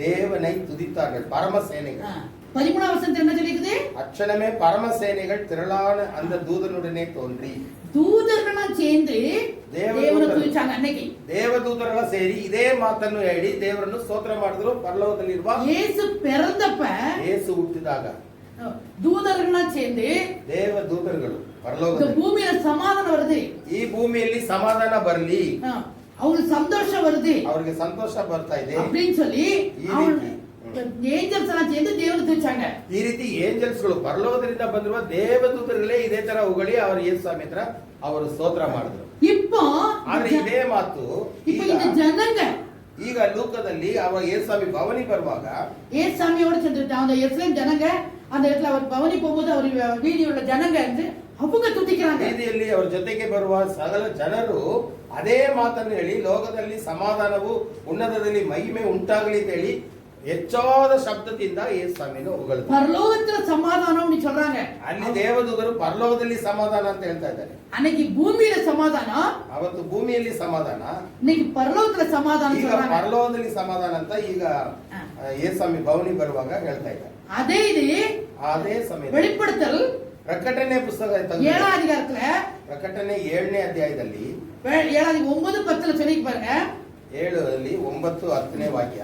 தேவனை துதித்தார்கள். பரமசேனைகள் 13ஆம் வசனத்துல என்ன சொல்லிருக்குது? அச்சனமே பரமசேனைகள் திரளான அந்த தூதனுடனே தோன்றி தூதர்களெல்லாம் சேர்ந்து தேவனை துதிச்சாங்க. அன்னைக்கு ದೇವದೂತರೆಲ್ಲ ಸೇರಿ ಇದೇ ಮಾತನ್ನು ಹೇಳಿ ದೇವರನ್ನು ಸ್ತೋತ್ರ ಮಾಡಿದ್ರು. ಪರಲೋಕದಲ್ಲಿರುವ இயேசு பிறந்தப்ப ಯೇಸು ಹುಟ್ಟಿದಾಗ தூதர்களெல்லாம் சேர்ந்து ದೇವದೂತರುಗಳು இந்த ಪರಲೋಕದಲ್ಲಿ பூமியில சமாதானம் வருது, ಈ ಭೂಮಿಯಲ್ಲಿ ಸಮಾಧಾನ ಬರಲಿ, அவங்களுக்கு சந்தோஷம் வருது ಅವರಿಗೆ ಸಂತೋಷ ಬರ್ತಾ ಇದೆ அப்படின்னு சொல்லி ஏஞ்சல்ஸ் எல்லாம் சேர்ந்து தேவனை துதிச்சாங்க. ಈ ರೀತಿ ಏಂಜಲ್ಸ್ ಗಳು ಪರಲೋಕದಿಂದ ಬಂದಿರುವ ದೇವದೂತರುಗಳೇ ಇದೇ ತರ ಹೊಗಳಿ ಅವರ ಯೇಸು ಸ್ವಾಮಿ ಹತ್ರ ಅವರು ಸ್ತೋತ್ರ ಮಾಡಿದ್ರು. இப்போ ಆದ್ರೆ ಇದೇ ಮಾತು இப்போ இந்த ஜனங்க ಈಗ ಲೋಕದಲ್ಲಿ ಅವರ ಯೇಸು ಸ್ವಾಮಿ ಭವನಿ ಬರುವಾಗ ஏசு சாமியோட சென்றுட்டாங்க. அந்த எருசலேம் ஜனங்க அந்த இடத்துல அவர் பவனி போகும்போது அவர் வீதியுள்ள ஜனங்க வந்து அவங்க துதிக்கிறாங்க. ಬೀದಿಯಲ್ಲಿ ಅವರ ಜೊತೆಗೆ ಬರುವ ಸಕಲ ಜನರು ಅದೇ ಮಾತನ್ನು ಹೇಳಿ ಲೋಕದಲ್ಲಿ ಸಮಾಧಾನವು ಉನ್ನತದಲ್ಲಿ ಮಹಿಮೆ ಉಂಟಾಗಲಿ ಅಂತ ಹೇಳಿ ಹೆಚ್ಚಾದ ಶಬ್ದದಿಂದ ಯೇಸು ಸ್ವಾಮಿಯನ್ನು ಹೊಗಳಿದ್ರು. பரலோகத்துல சமாதானம்னு சொல்றாங்க. ಅಲ್ಲಿ ದೇವದೂತರು ಪರಲೋಕದಲ್ಲಿ ಸಮಾಧಾನ ಅಂತ ಹೇಳ್ತಾ ಇದ್ದಾರೆ. அன்னைக்கு பூமியில சமாதானம், ಅವತ್ತು ಭೂಮಿಯಲ್ಲಿ ಸಮಾಧಾನ, இன்னைக்கு பரலோகத்துல சமாதானம் ಈಗ சொல்றாங்க. ಪರಲೋಕದಲ್ಲಿ ಸಮಾಧಾನ ಅಂತ ಈಗ ಯೇಸು ಸ್ವಾಮಿ ಭವನಿ ಬರುವಾಗ ಹೇಳ್ತಾ ಇದ್ದಾರೆ. அதே இது ಅದೇ ಸಮಯ வெளிப்படுத்தல் ಪ್ರಕಟಣೆ ಪುಸ್ತಕ 7ஆம் அதிகாரத்துல ಪ್ರಕಟಣೆ 7ನೇ ಅಧ್ಯಾಯದಲ್ಲಿ 7 9 10ல சொல்லி பாருங்க. 7ರಲ್ಲಿ 9 10ನೇ ವಾಕ್ಯ.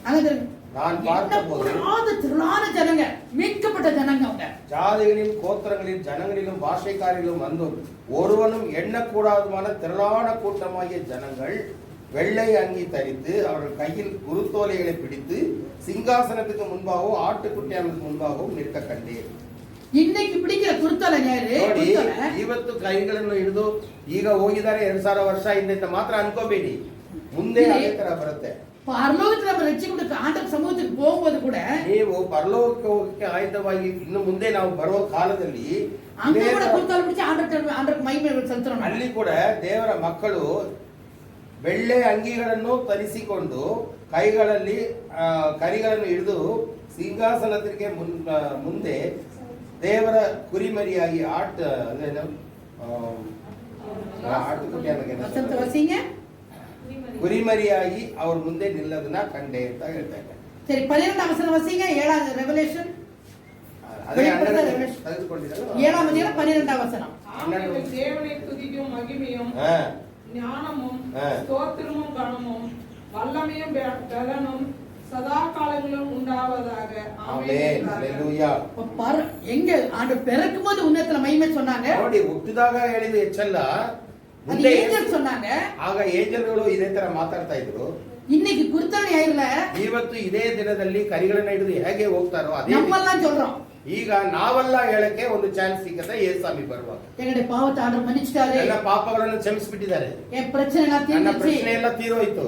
அங்க நான் பார்த்தபோது திரளான ஜனங்க, மீட்கப்பட்ட ஜனங்க, அவங்க ஜாதிகளிலும் கோத்திரங்களிலும் ஜனங்களிலும் பாஷைக்காரிலும் வந்தும் ஒருவனும் எண்ணக்கூடாதுமான திரளான கூட்டமாகிய ஜனங்கள் வெள்ளை அங்கி தரித்து அவர்கள் கையில் குருத்தோலைகளை பிடித்து சிங்காசனத்துக்கு முன்பாகவும் ஆட்டுக்குட்டியானுக்கு முன்பாகவும் நிற்க கண்டேன். இன்னைக்கு பிடிக்கிற குருத்தோலை ஞாயிறு ನೋಡಿ, ಇವತ್ತು ಕೈಗಳನ್ನು ಹಿಡಿದು ಈಗ ಹೋಗಿದ್ದಾರೆ 2000 ವರ್ಷ ಹಿಂದೆ ಮಾತ್ರ ಅನ್ಕೋಬೇಡಿ, ಮುಂದೆ ಅದೇ ತರ ಬರುತ್ತೆ. பரலோகத்துல நம்ம ரட்சிக்கப்பட்ட ஆண்டவர் சமூகத்துக்கு போகும்போது கூட ನೀವು ಪರಲೋಕಕ್ಕೆ ಹೋಗಕ್ಕೆ ಆಯುಧವಾಗಿ ಇನ್ನು ಮುಂದೆ ನಾವು ಬರುವ ಕಾಲದಲ್ಲಿ அங்க கூட குருத்தோலை பிடிச்சு ஆண்டவருக்கு மகிமை செலுத்துறோம். ಅಲ್ಲಿ ಕೂಡ ದೇವರ ಮಕ್ಕಳು ಬೆಳ್ಳೆ ಅಂಗಿಗಳನ್ನು ಧರಿಸಿಕೊಂಡು ಕೈಗಳಲ್ಲಿ ಕರಿಗಳನ್ನು ಹಿಡಿದು ಸಿಂಹಾಸನಕ್ಕೆ ಮುಂದೆ ದೇವರ ಕುರಿಮರಿಯಾಗಿ வசனத்தை வாசிங்க. ಕುರಿಮರಿಯಾಗಿ ಅವ್ರ ಮುಂದೆ ನಿಲ್ಲೋದನ್ನ ಕಂಡೆ ಅಂತ ಹೇಳ್ತಾ ಇದ್ದಾರೆ. சரி 12ஆம் வசனம் வாசிங்க. 7வது ரெவலேஷன் ಅದೇ ತೆಗೆದುಕೊಂಡಿದ್ದಾರೆ. 7ஆம் அதிகாரம் 12ஆம் வசனம். ஆமென். தேவனை துதிக்கும் மகிமையும் ஞானமும் ஸ்தோத்திரமும் கனமும் வல்லமையும் பலனும் சதா காலங்களிலும் உண்டாவதாக. ஆமென். ஹalleluya. பாரு எங்க ஆண்டு பிறக்கும்போது உன்னதத்துல மகிமை சொன்னாங்க. ನೋಡಿ ಹುಟ್ಟಿದಾಗ ಹೇಳಿದ ಹೆಚ್ಚಲ್ಲ, அது ஏஞ்சல் சொன்னாங்க. ಆಗ ಏಂಜಲ್ಗಳು ಇದೇ ತರ ಮಾತಾಡ್ತಾ ಇದ್ರು. இன்னைக்கு குருத்தனை ஆயிரல. ಇವತ್ತು ಇದೇ ದಿನದಲ್ಲಿ ಕರಿಗಳನ್ನ ಹಿಡಿದು ಹೇಗೆ ಹೋಗ್ತಾರೋ ಅದೇ நம்மெல்லாம் சொல்றோம். ಈಗ ನಾವೆಲ್ಲ ಹೇಳಕ್ಕೆ ಒಂದು ಚಾನ್ಸ್ ಸಿಕ್ಕತ್ತೆ. ಯೇಸುಸ್ವಾಮಿ ಬರುವಾಗ எங்களுடைய பாவத்தை ஆண்டவர் மன்னிச்சிட்டாரு. ಎಲ್ಲ ಪಾಪಗಳನ್ನು ಕ್ಷಮಿಸಿಬಿಟ್ಟಿದ್ದಾರೆ. என் பிரச்சனை எல்லாம் ನನ್ನ தீர்ந்துச்சு. ಪ್ರಶ್ನೆ ಎಲ್ಲ ತೀರೋಯ್ತು.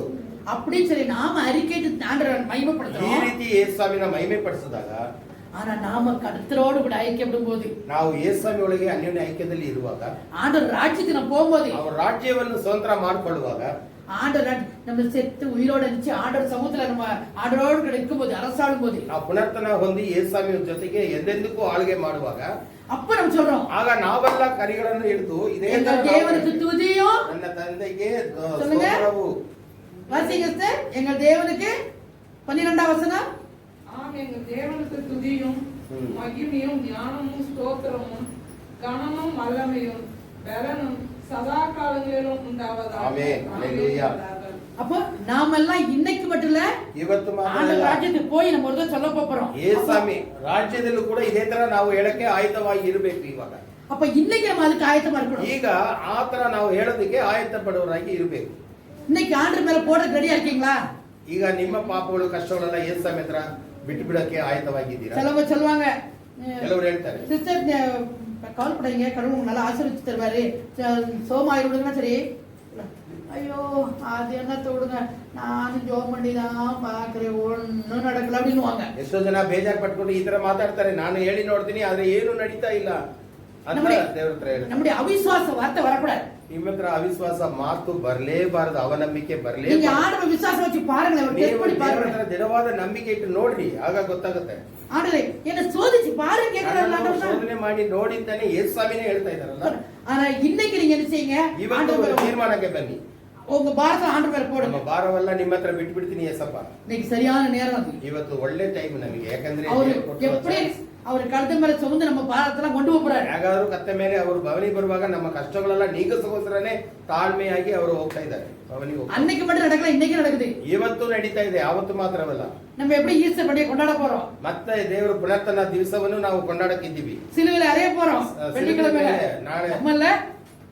அப்படி சொல்லி நாம அறிக்கையிட்டு ஆண்டவரை ಈ மகிமைப்படுத்துறோம். ರೀತಿ ಯೇಸುಸ್ವಾಮಿನ ಮಹಿಮೆ ಪಡಿಸಿದಾಗ ஆனா நாம கர்த்தரோடு கூட ஐக்கியப்படும் போது, ನಾವು ಯೇಸುಸ್ವಾಮಿ ಒಳಗೆ ಅನ್ಯೋನ್ಯ ಐಕ್ಯದಲ್ಲಿ ಇರುವಾಗ, ஆண்டவர் ராஜ்யத்துக்கு நம்ம போகும்போது, ಅವರ ರಾಜ್ಯವನ್ನು ಸ್ವತಂತ್ರ ಮಾಡಿಕೊಳ್ಳುವಾಗ, ஆண்டவர் நம்ம செத்து உயிரோட இருந்துச்சு ஆண்டவர் சமூகத்துல நம்ம ஆண்டவரோடு கூட இருக்கும்போது, அரசாளும் போது, ನಾವು ಪುನರ್ತನ ಹೊಂದಿ ಯೇಸುಸ್ವಾಮಿ ಜೊತೆಗೆ ಎಂದೆಂದಕ್ಕೂ ಆಳ್ಗೆ ಮಾಡುವಾಗ, அப்ப நம்ம சொல்றோம், ಆಗ ನಾವೆಲ್ಲ ಕರಿಗಳನ್ನು ಹಿಡಿದು ಇದೇ எங்க தேவனுக்கு துதியும். ನನ್ನ ತಂದೆಗೆ சொல்லுங்க. ಸ್ತೋತ್ರವು. வாசிங்க சிஸ்டர். எங்க தேவனுக்கு 12ஆம் வசனம். ஆம், எங்கள் தேவனுக்கு துதியும் மகிமையும் ஞானமும் ஸ்தோத்திரமும் கனமும் வல்லமையும் பலனும் சதா காலங்களிலும் உண்டாவதாக. ஆமென். ஹalleluya. அப்போ நாமெல்லாம் இன்னைக்கு மட்டும் இல்ல, ಇವತ್ತು ಮಾತ್ರ ஆண்டவர் ராஜ்யத்துக்கு போய் நம்ம ஒரு சொல்ல போறோம். ಯೇಸುಸ್ವಾಮಿ ರಾಜ್ಯದಲ್ಲೂ ಕೂಡ ಇದೇ ತರ ನಾವು ಹೇಳಕ್ಕೆ ಆಯುಧವಾಗಿ ಇರಬೇಕು. ಇವಾಗ அப்ப இன்னைக்கு நம்ம அதுக்கு ஆயத்தமா இருக்கணும். ಈಗ ಆ ತರ ನಾವು ಹೇಳೋದಕ್ಕೆ ಆಯತ್ತ ಪಡುವವರಾಗಿ ಇರಬೇಕು. இன்னைக்கு ஆண்டவர் மேல போட ரெடியா இருக்கீங்களா? ಈಗ ನಿಮ್ಮ ಪಾಪಗಳು ಕಷ್ಟಗಳೆಲ್ಲ ಯೇಸುಸ್ವಾಮಿ ಹತ್ರ ಬಿಟ್ಟು ಬಿಡಕ್ಕೆ ಆಯತ್ತವಾಗಿದ್ದೀರಾ? சிலவங்க சொல்லுவாங்க, ಕೆಲವರು ಹೇಳ್ತಾರೆ, சிஸ்டர் கால் பண்ணீங்க, கடவுள் உங்களுக்கு நல்லா ஆசீர்வதிச்சு தருவாரு, சோமாயிரு விடுங்கன்னா சரி, ஐயோ அது என்னத்த விடுங்க, நானும் ஜோம் பண்ணி தான் பாக்குறேன், ஒன்னும் நடக்கல அப்படின்னுவாங்க. ಎಷ್ಟೋ ಜನ ಬೇಜಾರ್ ಪಟ್ಕೊಂಡು ಈ ತರ ಮಾತಾಡ್ತಾರೆ. ನಾನು ಹೇಳಿ ನೋಡ್ತೀನಿ ಆದ್ರೆ ಏನು ನಡೀತಾ ಇಲ್ಲ ಅಂತ ದೇವ್ರ ಹತ್ರ ಹೇಳ್ತಾರೆ. நம்முடைய அவிசுவாச வார்த்தை வரக்கூடாது. ನಿಮ್ಮ ಹತ್ರ ಅವಿಶ್ವಾಸ ಮಾತು ಬರಲೇಬಾರದು, ಅವನಂಬಿಕೆ நீங்க ಬರಲೇಬಾರದು. ஆண்டவர் விசுவாசம் வச்சு பாருங்க, அவர் டெஸ்ட் ನೀವು பண்ணி ದೇವರ பாருங்க. ಹತ್ರ ದೃಢವಾದ ನಂಬಿಕೆ ಇಟ್ಟು ನೋಡ್ರಿ, ಆಗ ಗೊತ್ತಾಗುತ್ತೆ. ஆண்டவரே என்ன சோதிச்சு பாருங்க கேக்குறாரு ನನ್ನನ್ನು ஆண்டவர். ಶೋಧನೆ ಮಾಡಿ ನೋಡಿ ಅಂತಾನೆ ಯೇಸುಸ್ವಾಮಿನೇ ಹೇಳ್ತಾ ಇದಾರಲ್ಲ. ஆனா இன்னைக்கு நீங்க என்ன செய்யுங்க, ಇವತ್ತು ஆண்டவர் ಒಂದು ತೀರ್ಮಾನಕ್ಕೆ ಬನ್ನಿ. உங்க பாரத்தை ஆண்டவர் மேல ನಮ್ಮ போடுங்க. ಭಾರವಲ್ಲ ನಿಮ್ಮ ಹತ್ರ ಬಿಟ್ಟು ಬಿಡ್ತೀನಿ ಯೇಸಪ್ಪ. இன்னைக்கு சரியான நேரம் அது. ಇವತ್ತು ಒಳ್ಳೆ ಟೈಮ್ ನಮಗೆ. ಯಾಕಂದ್ರೆ அவரு ದೇವ್ರು ಕೊಟ್ಟಿರೋ எப்படி chance. அவர் கழுத்து மேல சுமந்து நம்ம பாரத்தெல்லாம் கொண்டு போறாரு. ಹೇಗಾದ್ರೂ ಕತ್ತೆ ಮೇಲೆ ಅವರು ಭವನಿ ಬರುವಾಗ ನಮ್ಮ ಕಷ್ಟಗಳೆಲ್ಲ ನೀಗಿಸೋಸ್ಕರನೇ ತಾಳ್ಮೆಯಾಗಿ ಅವರು ಹೋಗ್ತಾ ಇದ್ದಾರೆ ಭವನಿಗೆ ಹೋಗ್ತಾರೆ. அன்னைக்கு மட்டும் நடக்கல, இன்னைக்கு நடக்குது. ಇವತ್ತು ನಡೀತಾ ಇದೆ, ಯಾವತ್ತು ಮಾತ್ರವಲ್ಲ. நம்ம எப்படி ஈஸ்டர் பண்டிகை கொண்டாட போறோம்? ಮತ್ತೆ ದೇವರು ಪುನರ್ತನ ದಿವಸವನ್ನು ನಾವು ಕೊಂಡಾಡಕ್ಕಿದ್ದೀವಿ. சிலுவையில அறைய போறோம் வெள்ளிக்கிழமை. ನಾಳೆ நம்மல்ல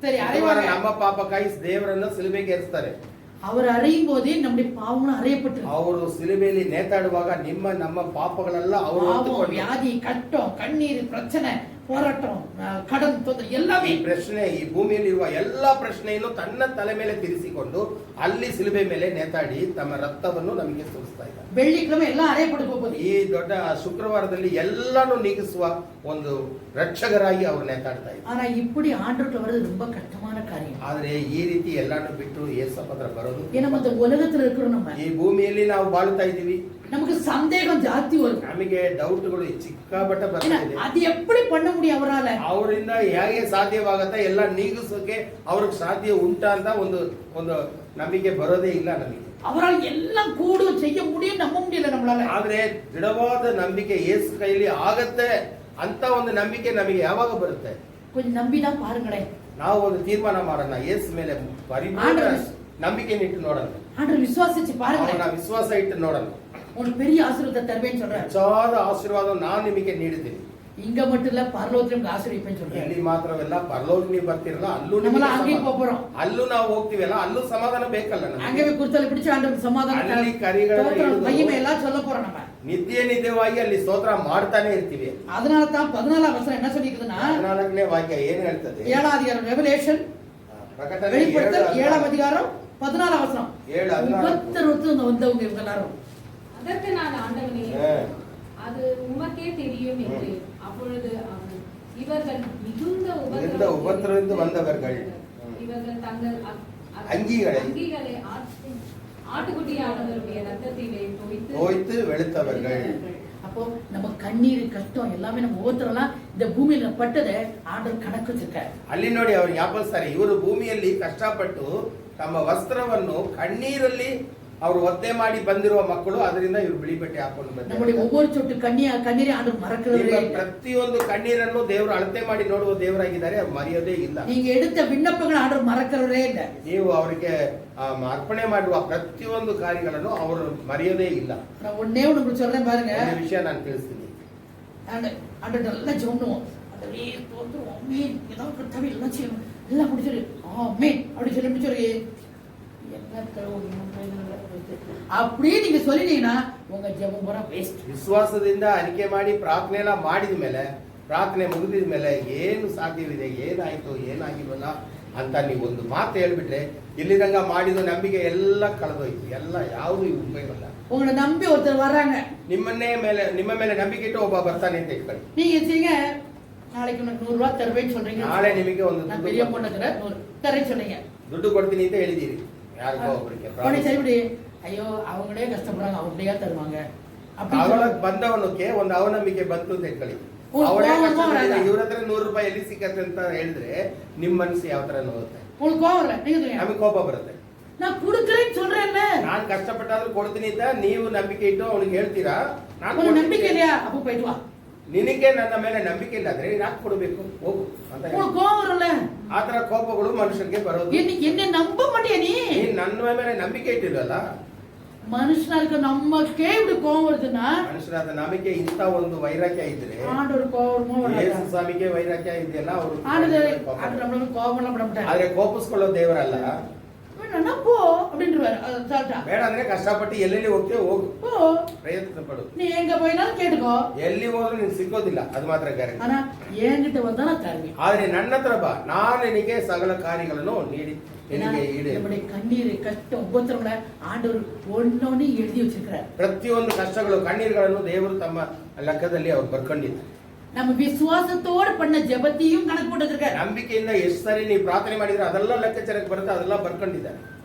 சரி அறைவாங்க. ನಮ್ಮ ಪಾಪಕ್ಕಾಗಿ ದೇವರನ್ನು ಸಿಲುಬೆಗೆ ಏರಿಸ್ತಾರೆ. அவர் அறையும் போதே நம்முடைய பாவங்களும் அறையப்பட்டு, ಅವರು ಸಿಲುಬೆಯಲ್ಲಿ ನೇತಾಡುವಾಗ ನಮ್ಮ ಪಾಪಗಳೆಲ್ಲ ಅವರು பாவம், ಹೊತ್ತುಕೊಂಡು, வியாதி, கட்டம், கண்ணீர், பிரச்சனை, போராட்டம், கடன் தொந்தரவு ಈ எல்லாமே ಪ್ರಶ್ನೆ, ಈ ಭೂಮಿಯಲ್ಲಿರುವ ಎಲ್ಲಾ ಪ್ರಶ್ನೆಯನ್ನು ತನ್ನ ತಲೆ ಮೇಲೆ ತಿರಿಸಿಕೊಂಡು ಅಲ್ಲಿ ಸಿಲುಬೆ ಮೇಲೆ ನೇತಾಡಿ ತಮ್ಮ ರಕ್ತವನ್ನು ನಮಗೆ ಸುರಿಸ್ತಾ ಇದ್ದಾರೆ. வெள்ளிக்கிழமை எல்லாம் அறையப்பட்டு போகுது. ಈ ದೊಡ್ಡ ಶುಕ್ರವಾರದಲ್ಲಿ ಎಲ್ಲಾನು ನೀಗಿಸುವ ಒಂದು ರಕ್ಷಕರಾಗಿ ಅವರು ನೇತಾಡ್ತಾ ಇದ್ದಾರೆ. ஆனா இப்படி ஆண்டவர்கிட்ட வர்றது ரொம்ப கஷ்டமான காரியம். ಆದ್ರೆ ಈ ರೀತಿ ಎಲ್ಲಾನು ಬಿಟ್ಟು ಯೇಸಪ್ಪ ಹತ್ರ ಬರೋದು, ஏன்னா இந்த உலகத்துல இருக்கிறோம், நம்ம ಈ ಭೂಮಿಯಲ್ಲಿ ನಾವು ಬಾಳುತ್ತಾ ಇದ್ದೀವಿ. நமக்கு சந்தேகம் ஜாஸ்தி வரும். ನಮಗೆ ಡೌಟ್ಗಳು ಚಿಕ್ಕಾಪಟ್ಟೆ ஏன்னா ಬರ್ತಿದೆ. அது எப்படி பண்ண முடியும் அவரால? ಅವರಿಂದ ಹೇಗೆ ಸಾಧ್ಯವಾಗತ್ತೆ ಎಲ್ಲ ನೀಗಿಸೋಕೆ ಅವ್ರಿಗೆ ಸಾಧ್ಯ ಉಂಟಾ ಅಂತ ಒಂದು ನಂಬಿಕೆ ಬರೋದೇ ಇಲ್ಲ ನಮಗೆ. அவரால் எல்லாம் கூடும் செய்ய முடியும், நம்ப முடியல நம்மளால. ಆದ್ರೆ ದೃಢವಾದ ನಂಬಿಕೆ ಯೇಸು ಕೈಲಿ ಆಗತ್ತೆ ಅಂತ ಒಂದು ನಂಬಿಕೆ ನಮಗೆ ಯಾವಾಗ ಬರುತ್ತೆ? கொஞ்சம் நம்பிதான் பாருங்களேன். ನಾವು ಒಂದು ತೀರ್ಮಾನ ಮಾಡೋಣ, ಯೇಸು ಮೇಲೆ ಪರಿಪೂರ್ಣ ನಂಬಿಕೆ ಇಟ್ಟು ನೋಡೋಣ, ஆண்டவர் விசுவாசிச்சு பாருங்க, ಅವನ ವಿಶ್ವಾಸ ಇಟ್ಟು ನೋಡೋಣ. உங்களுக்கு பெரிய ஆசீர்வாதத்தை தருவேன்னு சொல்றாரு. ಹೆಚ್ಚಾದ ಆಶೀರ್ವಾದ ನಾನು ನಿಮಗೆ ನೀಡುತ್ತೇನೆ. இங்க மட்டும் இல்ல, பரலோகத்திலும் ஆசீர்வதிப்பேன்னு சொல்றாரு. ಇಲ್ಲಿ ಮಾತ್ರವಲ್ಲ, ಪರಲೋಕ ನೀವು ಬರ್ತಿರಲ್ಲ, ಅಲ್ಲೂ நம்மள ನಿಮಗೆ அங்கேயும் ಸಮಾಧಾನ. போறோம். ಅಲ್ಲೂ ನಾವು ಹೋಗ್ತೀವಲ್ಲ, ಅಲ್ಲೂ ಸಮಾಧಾನ ಬೇಕಲ್ಲ ನಮಗೆ. அங்கே போய் குருத்தலை பிடிச்சு ஆண்டவர் சமாதானம் ಅಲ್ಲಿ ಕರಿಗಳನ್ನು தோத்திரம், ಹಿಡಿದು மகிமை எல்லாம் சொல்ல போறோம் நம்ம. ನಿತ್ಯವಾಗಿ ಅಲ್ಲಿ ಸ್ತೋತ್ರ ಮಾಡ್ತಾನೆ ಇರ್ತೀವಿ. அதனால தான் 14ஆம் வசனம் என்ன சொல்லிக்குதுன்னா, 14ನೇ ವಾಕ್ಯ ಏನ್ ಹೇಳ್ತದೆ? 7ஆம் அதிகாரம் ரெவலேஷன், ಪ್ರಕಟಣೆ வெளிப்படுத்தல் 7ஆம் அதிகாரம் 14ஆம் வசனம். 7:14 ஒருத்தர் வந்தவங்க இவங்க எல்லாரும். அதற்கு நான் ஆண்டவனே, அது உமக்கே தெரியும் என்று. அப்பொழுது அவன், இவர்கள் மிகுந்த உபத்திரவிலிருந்து வந்தவர்கள். இவர்கள் தங்கள் அங்கிகளை ஆட்டுக்குட்டியானவருடைய ரத்தத்திலே தோய்த்து வெளுத்தவர்கள். அப்போ நம்ம கண்ணீர் கஷ்டம் எல்லாமே நம்ம ஒவ்வொருத்தரெல்லாம் இந்த பூமியில பட்டதை ஆண்டவர் கணக்கு வச்சிருக்காரு. ಅಲ್ಲಿ ನೋಡಿ ಅವ್ರು ಜ್ಞಾಪಿಸ್ತಾರೆ, ಇವರು ಭೂಮಿಯಲ್ಲಿ ಕಷ್ಟಪಟ್ಟು ತಮ್ಮ ವಸ್ತ್ರವನ್ನು ಕಣ್ಣೀರಲ್ಲಿ ಅವರು ಒತ್ತೆ ಮಾಡಿ ಬಂದಿರುವ ಮಕ್ಕಳು, ಅದರಿಂದ ಇವರು ಬಿಳಿ ಬಟ್ಟೆ ಹಾಕೊಂಡು நம்முடைய ஒவ்வொரு சொட்டு கண்ணீரை ஆண்டவர் மறக்கிறதே ನಿಮ್ಮ இல்லை. ಪ್ರತಿಯೊಂದು ಕಣ್ಣೀರನ್ನು ದೇವರು ಅಳತೆ ಮಾಡಿ ನೋಡುವ ದೇವರಾಗಿದ್ದಾರೆ, ಅದು ಮರೆಯೋದೇ ಇಲ್ಲ. நீங்க எடுத்த ವಿನ್ನಪಗಳು ಆண்டவர் ಮறக்கிறதே இல்லை. ನೀವು ಅವರಿಗೆ ಅರ್ಪಣೆ ಮಾಡುವ ಪ್ರತಿಯೊಂದು ಕಾರ್ಯಗಳನ್ನು ಅವರು ಮರೆಯೋದೇ ಇಲ್ಲ. நான் ஒண்ணே ஒண்ணு உங்களுக்கு சொல்றேன் பாருங்க. ಒಂದು ವಿಷಯ ನಾನು ತಿಳಿಸ್ತೀನಿ. ஆண்டவர் நல்லா ஜெபம் ஆண்டவரே ஸ்தோத்திரம் ஆமென் ஏதாவது கர்த்தாவே எல்லாம் செய்யணும் எல்லாம் முடிச்சிரு ஆமென் அப்படி சொல்லி முடிச்சிரு. அப்படியே நீங்க சொல்லிட்டீங்கன்னா உங்க ஜெபம் பூரா வேஸ்ட். ವಿಶ್ವಾಸದಿಂದ ಅರಿಕೆ ಮಾಡಿ ಪ್ರಾರ್ಥನೆ ಎಲ್ಲ ಮಾಡಿದ ಮೇಲೆ, ಪ್ರಾರ್ಥನೆ ಮುಗಿದಿದ ಮೇಲೆ ಏನು ಸಾಧ್ಯವಿದೆ, ಏನಾಯ್ತು ಏನಾಗಿಲ್ವಲ್ಲ ಅಂತ ನೀವು ಒಂದು ಮಾತು ಹೇಳ್ಬಿಟ್ರೆ ಇಲ್ಲಿದಂಗ ಮಾಡಿದ ನಂಬಿಕೆ ಎಲ್ಲ ಕಳೆದೋಯ್ತು, ಎಲ್ಲ ಯಾವುದು ಉಪಯೋಗವಲ್ಲ. உங்களை நம்பி ஒருத்தர் வர்றாங்க, ನಿಮ್ಮ ಮೇಲೆ ನಂಬಿಕೆ ಇಟ್ಟು ಒಬ್ಬ ಬರ್ತಾನೆ ಅಂತ ಇಟ್ಕೊಳ್ಳಿ. நீங்க செய்யுங்க, நாளைக்கு உனக்கு 100 ரூபாய் தருவேன்னு சொல்றீங்க. ನಾಳೆ ನಿಮಗೆ ಒಂದು நான் பெரிய பொண்ணுக்குற 100 தரேன்னு சொன்னீங்க, ದುಡ್ಡು ಕೊಡ್ತೀನಿ ಅಂತ ಹೇಳಿದೀರಿ ಯಾರಿಗೋ ಒಬ್ಬರಿಗೆ. சரிபடி ಅಯ್ಯೋ அவங்களே ಕಷ್ಟப்படுறாங்க ಅವ್ರೇ ತರುவாங்க ಅವಳಗ್ ಬಂದವನಕ್ಕೆ ಒಂದು ಅವನಂಬಿಕೆ ಬಂತು ಅಂತ ಇಟ್ಕೊಳ್ಳಿ. ಇವ್ರ ಹತ್ರ 100 ರೂಪಾಯಿ ಎಲ್ಲಿ ಸಿಕ್ಕತ್ತೆ ಅಂತ ಹೇಳಿದ್ರೆ ನಿಮ್ ಮನಸ್ಸು ಯಾವ ತರ ನೋಡುತ್ತೆ? உங்களுக்கு கோவம் வரல, நீங்க ನಮಗೆ ಕೋಪ ಬರುತ್ತೆ. நான் குடுக்கறேன்னு சொல்றேன்ல, ನಾನ್ ಕಷ್ಟಪಟ್ಟಾದ್ರೂ ಕೊಡ್ತೀನಿ ಅಂತ ನೀವು ನಂಬಿಕೆ ಇಟ್ಟು ಅವನಿಗೆ ಹೇಳ್ತೀರಾ? ನಾನು ನಂಬಿಕೆ இல்லையா? அப்ப போயிட்டு வா. ನಿನಗೆ ನನ್ನ ಮೇಲೆ ನಂಬಿಕೆ ಇಲ್ಲ ಅಂದ್ರೆ ಯಾಕೆ ಕೊಡಬೇಕು, ಹೋಗು ಅಂತ உங்களுக்கு கோவம் வரல. ಆತರ ಕೋಪಗಳು ಮನುಷ್ಯರಿಗೆ ಬರೋದು. என்ன நம்ப மாட்டியா நீ? ನನ್ನ ಮೇಲೆ ನಂಬಿಕೆ ಇಟ್ಟಿರಲ್ಲ. ಮನುಷ್ಯನಾಗ ನಮ್ಮಕ್ಕೆ இப்படி கோவம் வருதுன்னா, ಮನುಷ್ಯರಾದ ನಮಗೆ ಇಂತ ಒಂದು ವೈರಾಗ್ಯ ಇದ್ರೆ, ஆண்டவர் கோவமோ வரல. ಯೇಸು ಸ್ವಾಮಿಗೆ ವೈರಾಗ್ಯ ಇದೆಯಲ್ಲ, ಅವರು ஆண்டவர் நம்மளுக்கு கோவம்லாம் பட மாட்டாரு. ಆದ್ರೆ ಕೋಪಿಸ್ಕೊಳ್ಳೋ ದೇವರಲ್ಲ. வேணா போ அப்படின்றாரு. சாட்டா ಬೇಡ ಅಂದ್ರೆ ಕಷ್ಟಪಟ್ಟು ಎಲ್ಲೆಲ್ಲಿ ಹೋಗ್ತೇವೆ ಹೋಗು, போ, ಪ್ರಯತ್ನ ಪಡು. நீ எங்க போயினாலும் கேட்டுக்கோ, ಎಲ್ಲಿ ಹೋದ್ರೂ ನೀನ್ ಸಿಕ್ಕೋದಿಲ್ಲ, ಅದು ಮಾತ್ರ ಗ್ಯಾರಂಟಿ. ஆனா என்கிட்ட வந்தா நான் தருவேன். ಆದ್ರೆ ನನ್ನ ಹತ್ರ ಬಾ, ನಾನು ನಿನಗೆ ಸಕಲ ಕಾರ್ಯಗಳನ್ನು ನೀಡಿ ನಿನಗೆ ಈಡೇರಿಸುವೆನು. நம்முடைய கண்ணீர் கஷ்டம் உபத்திரங்களை ஆண்டவர் ஒன்னொன்னு எழுதி வச்சிருக்கிறார். ಪ್ರತಿಯೊಂದು ಕಷ್ಟಗಳು ಕಣ್ಣೀರುಗಳನ್ನು ದೇವರು ತಮ್ಮ ಲೆಕ್ಕದಲ್ಲಿ ಅವ್ರು ಬರ್ಕೊಂಡಿದ್ದಾರೆ. நம்ம விசுவாசத்தோட பண்ண ஜெபத்தையும் கணக்கு போட்டு வச்சிருக்காரு. ನಂಬಿಕೆಯಿಂದ ಎಷ್ಟು ಸರಿ ನೀವು ಪ್ರಾರ್ಥನೆ ಮಾಡಿದ್ರೆ ಅದೆಲ್ಲ ಲೆಕ್ಕಾಚಾರಕ್ಕೆ ಬರುತ್ತೆ, ಅದೆಲ್ಲ ಬರ್ಕೊಂಡಿದ್ದಾರೆ.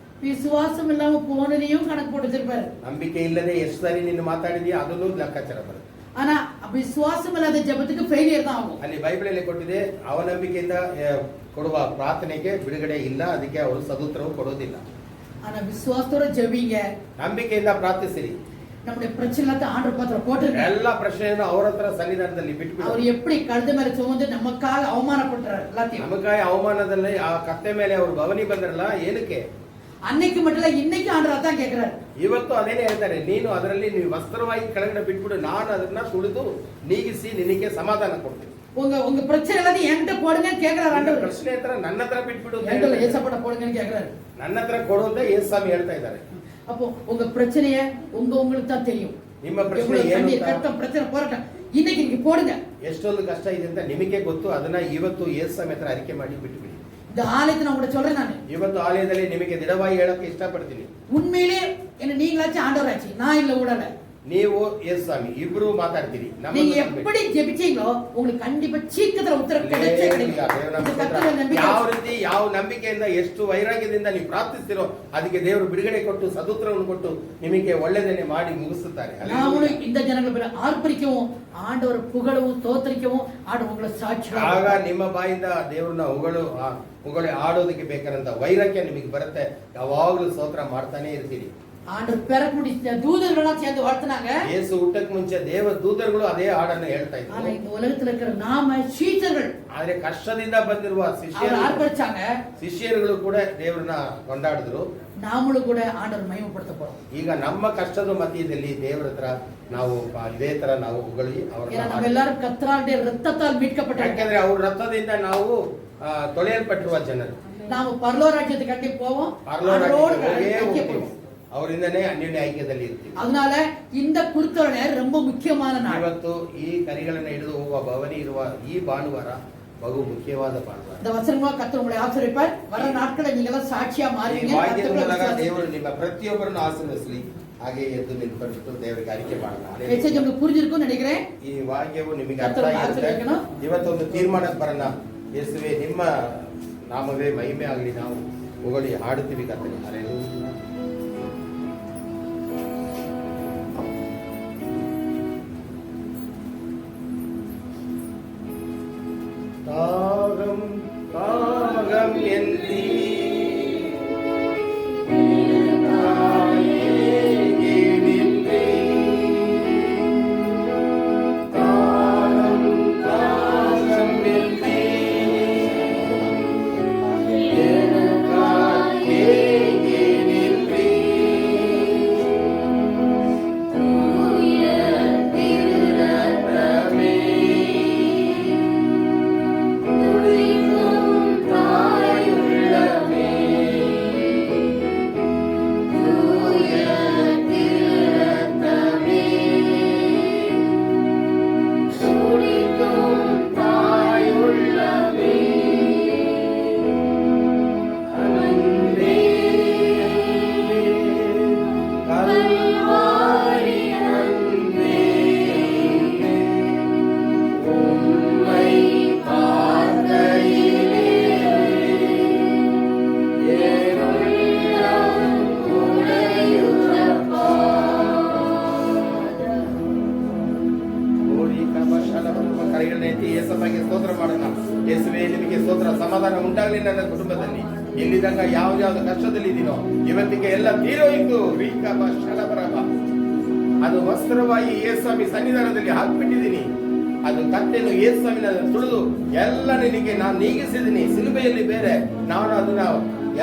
விசுவாசம் இல்லாம போனதையும் கணக்கு போட்டு வச்சிருப்பாரு. ನಂಬಿಕೆ ಇಲ್ಲದೆ ಎಷ್ಟು ಸರಿ ನೀನು ಮಾತಾಡಿದೀಯ ಅದನ್ನು ಲೆಕ್ಕಾಚಾರ ಬರುತ್ತೆ. ஆனா விசுவாசம் இல்லாத ஜெபத்துக்கு ஃபெயிலியர் தான் ஆகும். ಅಲ್ಲಿ ಬೈಬಲಲ್ಲಿ ಕೊಟ್ಟಿದೆ, ಅವನಂಬಿಕೆಯಿಂದ ಕೊಡುವ ಪ್ರಾರ್ಥನೆಗೆ ಬಿಡುಗಡೆ ಇಲ್ಲ, ಅದಕ್ಕೆ ಅವರು ಸದುತ್ತರವು ಕೊಡೋದಿಲ್ಲ. ஆனா விசுவாசத்தோட ஜெபிங்க, ನಂಬಿಕೆಯಿಂದ ಪ್ರಾರ್ಥಿಸಿರಿ. நம்முடைய பிரச்சனை ஆண்டவர் பாத்திர போட்டுருங்க. ಎಲ್ಲ ಪ್ರಶ್ನೆಯನ್ನು ಅವರ ಹತ್ರ ಸನ್ನಿಧಾನದಲ್ಲಿ ಬಿಟ್ಬಿಟ್ಟು, அவர் எப்படி கழுத மேல சுமந்து நமக்காக அவமானப்பட்டார் எல்லாத்தையும். ನಮಗಾಗಿ ಅವಮಾನದಲ್ಲಿ ಆ ಕತ್ತೆ ಮೇಲೆ ಅವರು ಭವನಿ ಬಂದ್ರಲ್ಲ, ಏನಕ್ಕೆ? அன்னைக்கு மட்டும் இல்ல, இன்னைக்கு ஆண்டவர் அதான் கேட்கிறார். ಇವತ್ತು ಅದೇನೇ ಹೇಳ್ತಾರೆ, ನೀನು ಅದರಲ್ಲಿ ನೀವು ವಸ್ತ್ರವಾಗಿ ಕೆಳಗಡೆ ಬಿಟ್ಬಿಡು, ನಾನು ಅದನ್ನ ತುಳಿದು ನೀಗಿಸಿ ನಿನಗೆ ಸಮಾಧಾನ ಕೊಡ್ತೀನಿ. உங்க பிரச்சனை எல்லாத்தையும் என்கிட்ட போடுங்கன்னு கேட்கிறார் ஆண்டவர். ಪ್ರಶ್ನೆ ಹತ್ರ ನನ್ನ ಹತ್ರ ಬಿಟ್ಬಿಡು, என்கிட்ட ஏசப்பட்ட போடுங்கன்னு கேட்கிறார். ನನ್ನ ಹತ್ರ ಕೊಡು ಅಂತ ಯೇಸು ಸ್ವಾಮಿ ಹೇಳ್ತಾ ಇದ್ದಾರೆ. அப்போ உங்க பிரச்சனைய உங்களுக்கு தான் தெரியும். ನಿಮ್ಮ ಪ್ರಶ್ನೆ ಏನು? கஷ்டம் பிரச்சனை போராட்டம் இன்னைக்கு நீங்க போடுங்க. ಎಷ್ಟೊಂದು ಕಷ್ಟ ಇದೆ ಅಂತ ನಿಮಗೆ ಗೊತ್ತು, ಅದನ್ನ ಇವತ್ತು ಯೇಸು ಸ್ವಾಮಿ ಹತ್ರ ಅರಿಕೆ ಮಾಡಿ ಬಿಟ್ಬಿಡಿ. இந்த ஆலயத்தை நான் உங்கள்ட்ட சொல்றேன், நான் ಇವತ್ತು ಆಲಯದಲ್ಲಿ ನಿಮಗೆ ದಿಡವಾಗಿ ಹೇಳಕ್ಕೆ ಇಷ್ಟಪಡ್ತೀನಿ. உண்மையிலே என்ன நீங்களாச்சும் ஆண்டவராச்சு, நான் இல்ல உடல. ನೀವು ಯೇಸು ಸ್ವಾಮಿ ಇಬ್ರು ಮಾತಾಡ್ತೀರಿ. நீங்க எப்படி ஜெபிச்சீங்களோ உங்களுக்கு கண்டிப்பா சீக்கிரத்துல உத்தரவு கிடைச்சே கிடைக்கும். ಯಾವ ರೀತಿ ಯಾವ ನಂಬಿಕೆಯಿಂದ ಎಷ್ಟು ವೈರಾಗ್ಯದಿಂದ ನೀವು ಪ್ರಾರ್ಥಿಸ್ತೀರೋ ಅದಕ್ಕೆ ದೇವರು ಬಿಡುಗಡೆ ಕೊಟ್ಟು ಸದುತ್ತರವನ್ನು ಕೊಟ್ಟು ನಿಮಗೆ ಒಳ್ಳೆದನ್ನೇ ಮಾಡಿ ಮುಗಿಸುತ್ತಾರೆ. நாமளும் இந்த ஜனங்களை பேர ஆர்ப்பரிக்கவும் ஆண்டவர் புகழவும் ஸ்தோத்திரிக்கவும் ஆண்டவர் உங்களை சாட்சி. ಆಗ ನಿಮ್ಮ ಬಾಯಿಂದ ದೇವರನ್ನ ಉಗಳು ಆಡೋದಕ್ಕೆ ಬೇಕಾದಂತ ವೈರಾಗ್ಯ ನಿಮಗೆ ಬರುತ್ತೆ. ಯಾವಾಗಲೂ ಸ್ತೋತ್ರ ಮಾಡ್ತಾನೆ ಇರ್ತೀರಿ. ஆண்டவர் பிறகு முடிச்ச தூதர்களெல்லாம் சேர்ந்து வாழ்த்துனாங்க. ಯೇಸು ಹುಟ್ಟಕ್ಕೆ ಮುಂಚೆ ದೇವ ದೂತರುಗಳು ಅದೇ ಹಾಡನ್ನು ಹೇಳ್ತಾ ಇದ್ರು. ஆனா இந்த உலகத்துல இருக்கிற நாம சீஷர்கள், ಆದ್ರೆ ಕಷ್ಟದಿಂದ ಬಂದಿರುವ ஆர்ப்பரிச்சாங்க. ಶಿಷ್ಯರುಗಳು ಕೂಡ ದೇವರನ್ನ ಕೊಂಡಾಡಿದ್ರು. நாமளும் கூட ஆண்டவர் மகிமைப்படுத்த போறோம். ಈಗ ನಮ್ಮ ಕಷ್ಟದ ಮಧ್ಯದಲ್ಲಿ ದೇವರ ಹತ್ರ ನಾವು ಇದೇ ತರ ನಾವು ಉಗಳಿ ಅವರನ್ನ ನಾವೆಲ್ಲರೂ ಕರ್ತನಾದ ರಕ್ತத்தால் மீட்கப்பட்டோம். ಯಾಕಂದ್ರೆ ಅವ್ರ ರಕ್ತದಿಂದ ನಾವು ತೊಳೆಯಲ್ಪಟ್ಟಿರುವ ಜನರು. ನಾವು ಪರಲೋಕ ರಾಜ್ಯಕ್ಕೆ ಕಟ್ಟಿ போவோம். ಅವರಿಂದನೇ ಅನ್ಯೋನ್ಯ ಐಕ್ಯದಲ್ಲಿ ಇರ್ತೀವಿ. அதனால இந்த குருத்தோலை ரொம்ப முக்கியமான நாள். ಇವತ್ತು ಈ ಕರಿಗಳನ್ನ ಹಿಡಿದು ಹೋಗುವ ಭವನಿ ಇರುವ ಈ ಭಾನುವಾರ ಬಹು ಮುಖ್ಯವಾದ ಭಾನುವಾರ. இந்த வசனங்களை கர்த்தர் உங்களை ஆசீர்வதிப்பார். வர நாட்களை நீங்க எல்லாம் ಸಾಕ್ಷಿயா மாறுவீங்க. ವಾಕ್ಯದ ಮೂಲಕ ದೇವರು ನಿಮ್ಮ ಪ್ರತಿಯೊಬ್ಬರನ್ನು ಆಶೀರ್ವದಿಸಲಿ. ಹಾಗೆ ಎದ್ದು ನಿಂತು ದೇವರಿಗೆ ಅರಿಕೆ ಮಾಡೋಣ. ಮೆಸೇಜ್ ನಿಮಗೆ ಪುರಿದಿರುக்கும் நினைக்கிறேன். ಈ ವಾಕ್ಯವು ನಿಮಗೆ ಅರ್ಥ ಆಗಿದೆ. ಇವತ್ತೊಂದು ತೀರ್ಮಾನಕ್ಕೆ ಬರೋಣ. ಯೇಸುವೆ ನಿಮ್ಮ ನಾಮವೇ ಮಹಿಮೆ ಆಗಲಿ. ನಾವು ಹೊಗಳಿ ಹಾಡುತ್ತೀವಿ ಕರ್ತನೆ. ಹಲ್ಲೆಲೂಯಾ. தாகம் தாகம் என்றீ ಸ್ತೋತ್ರ ಮಾಡೋಣ. ಯೇಸುವೇ ನಿಮಗೆ ಸ್ತೋತ್ರ. ಸಮಾಧಾನ ಉಂಟಾಗಲಿ ನನ್ನ ಕುಟುಂಬದಲ್ಲಿ. ಎಲ್ಲಿದ್ದಾಗ ಯಾವ್ದು ಕಷ್ಟದಲ್ಲಿ ಇದೀನೋ ಇವತ್ತಿಗೆ ಎಲ್ಲ ತೀರೋಯಿತು. ಅದು ವಸ್ತ್ರವಾಗಿ ಯೇಸುಸ್ವಾಮಿ ಸನ್ನಿಧಾನದಲ್ಲಿ ಹಾಕ್ಬಿಟ್ಟಿದ್ದೀನಿ. ಅದು ಕತ್ತೆಯನ್ನು ಯೇಸುಸ್ವಾಮಿನ ತುಳಿದು ಎಲ್ಲ ನಿನಗೆ ನಾನು ನೀಗಿಸಿದ್ದೀನಿ. ಸಿಲುಬೆಯಲ್ಲಿ ಬೇರೆ ನಾನು ಅದನ್ನ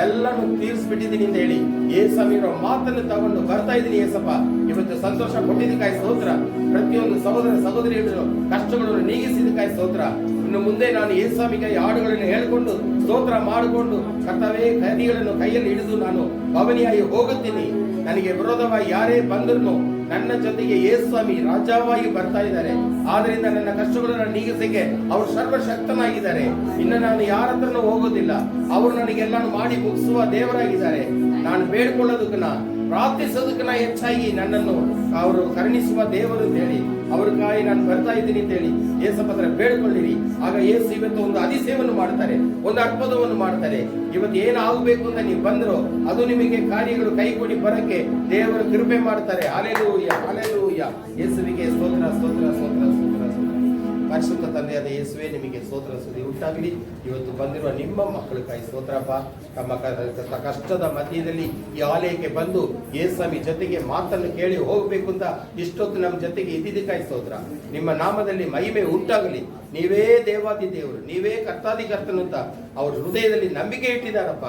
ಎಲ್ಲಾನು ತೀರಿಸ್ಬಿಟ್ಟಿದ್ದೀನಿ ಅಂತ ಹೇಳಿ ಯೇಸುಸ್ವಾಮಿಯವರ ಮಾತನ್ನು ತಗೊಂಡು ಬರ್ತಾ ಇದ್ದೀನಿ. ಯೇಸಪ್ಪ ಇವತ್ತು ಸಂತೋಷ ಕೊಟ್ಟಿದ್ದಕ್ಕಾಗಿ ಸ್ತೋತ್ರ. ಪ್ರತಿಯೊಂದು ಸಹೋದರ ಸಹೋದರಿಯರು ಕಷ್ಟಗಳನ್ನು ನೀಗಿಸಿದಕ್ಕಾಗಿ ಸ್ತೋತ್ರ. ಇನ್ನು ಮುಂದೆ ನಾನು ಯೇಸುಸ್ವಾಮಿಗೆ ಹಾಡುಗಳನ್ನು ಹೇಳಿಕೊಂಡು ಸ್ತೋತ್ರ ಮಾಡಿಕೊಂಡು ಕರ್ತವೇ ಕೈಗಳನ್ನು ಕೈಯಲ್ಲಿ ಹಿಡಿದು ನಾನು ಭವನಿಯಾಗಿ ಹೋಗುತ್ತೀನಿ. ನನಗೆ ವಿರೋಧವಾಗಿ ಯಾರೇ ಬಂದ್ರು ನನ್ನ ಜೊತೆಗೆ ಯೇಸುಸ್ವಾಮಿ ರಾಜವಾಗಿ ಬರ್ತಾ ಇದ್ದಾರೆ. ಆದ್ರಿಂದ ನನ್ನ ಕಷ್ಟಗಳನ್ನು ನೀಗಿಸಕ್ಕೆ ಅವರು ಸರ್ವಶಕ್ತನಾಗಿದ್ದಾರೆ. ಇನ್ನು ನಾನು ಯಾರ ಹತ್ರನೂ ಹೋಗೋದಿಲ್ಲ. ಅವರು ನನಗೆಲ್ಲಾನು ಮಾಡಿ ಮುಗಿಸುವ ದೇವರಾಗಿದ್ದಾರೆ. ನಾನು ಬೇಡ್ಕೊಳ್ಳೋದಕ್ಕನ ಪ್ರಾರ್ಥಿಸೋದಕ್ಕನ ಹೆಚ್ಚಾಗಿ ನನ್ನನ್ನು ಅವರು ಕರುಣಿಸುವ ದೇವರು ಅಂತ ಹೇಳಿ ಅವ್ರಿಗಾಗಿ ನಾನು ಬರ್ತಾ ಇದ್ದೀನಿ ಅಂತ ಹೇಳಿ ಯೇಸಪ್ಪ ಹತ್ರ ಬೇಡ್ಕೊಳ್ಳಿರಿ. ಆಗ ಯೇಸು ಇವತ್ತು ಒಂದು ಅತಿಶಯವನ್ನು ಮಾಡ್ತಾರೆ, ಒಂದು ಅದ್ಭುತವನ್ನು ಮಾಡ್ತಾರೆ. ಇವತ್ತು ಏನಾಗಬೇಕು ಅಂತ ನೀವು ಬಂದ್ರು ಅದು ನಿಮಗೆ ಕಾರ್ಯಗಳು ಕೈಗೂಡಿ ಬರಕ್ಕೆ ದೇವರು ಕೃಪೆ ಮಾಡ್ತಾರೆ. Hallelujah, hallelujah. ಯೇಸುವಿಗೆ ಸ್ತೋತ್ರ, ಸ್ತೋತ್ರ, ಸ್ತೋತ್ರ, ಸ್ತೋತ್ರ, ಸ್ತೋತ್ರ. ಪರಿಶುದ್ಧ ತಂದೆಯಾದ ಯೇಸುವೇ ನಿಮಗೆ ಸ್ತೋತ್ರ ಸ್ತುತಿ ಉಂಟಾಗಲಿ. ಇವತ್ತು ಬಂದಿರುವ ನಿಮ್ಮ ಮಕ್ಕಳಿಗಾಗಿ ಸ್ತೋತ್ರಪ್ಪ. ತಮ್ಮ ಕಷ್ಟದ ಮಧ್ಯದಲ್ಲಿ ಈ ಆಲಯಕ್ಕೆ ಬಂದು ಯೇಸುಸ್ವಾಮಿ ಜೊತೆಗೆ ಮಾತನ್ನು ಕೇಳಿ ಹೋಗಬೇಕು ಅಂತ ಇಷ್ಟೊತ್ತು ನಮ್ಮ ಜೊತೆಗೆ ಇದ್ದಿದ್ದಕ್ಕಾಗಿ ಸ್ತೋತ್ರ. ನಿಮ್ಮ ನಾಮದಲ್ಲಿ ಮಹಿಮೆ ಉಂಟಾಗಲಿ. ನೀವೇ ದೇವಾದಿ ದೇವರು, ನೀವೇ ಕರ್ತಾದಿಕರ್ತನು ಅಂತ ಅವ್ರ ಹೃದಯದಲ್ಲಿ ನಂಬಿಕೆ ಇಟ್ಟಿದ್ದಾರಪ್ಪ.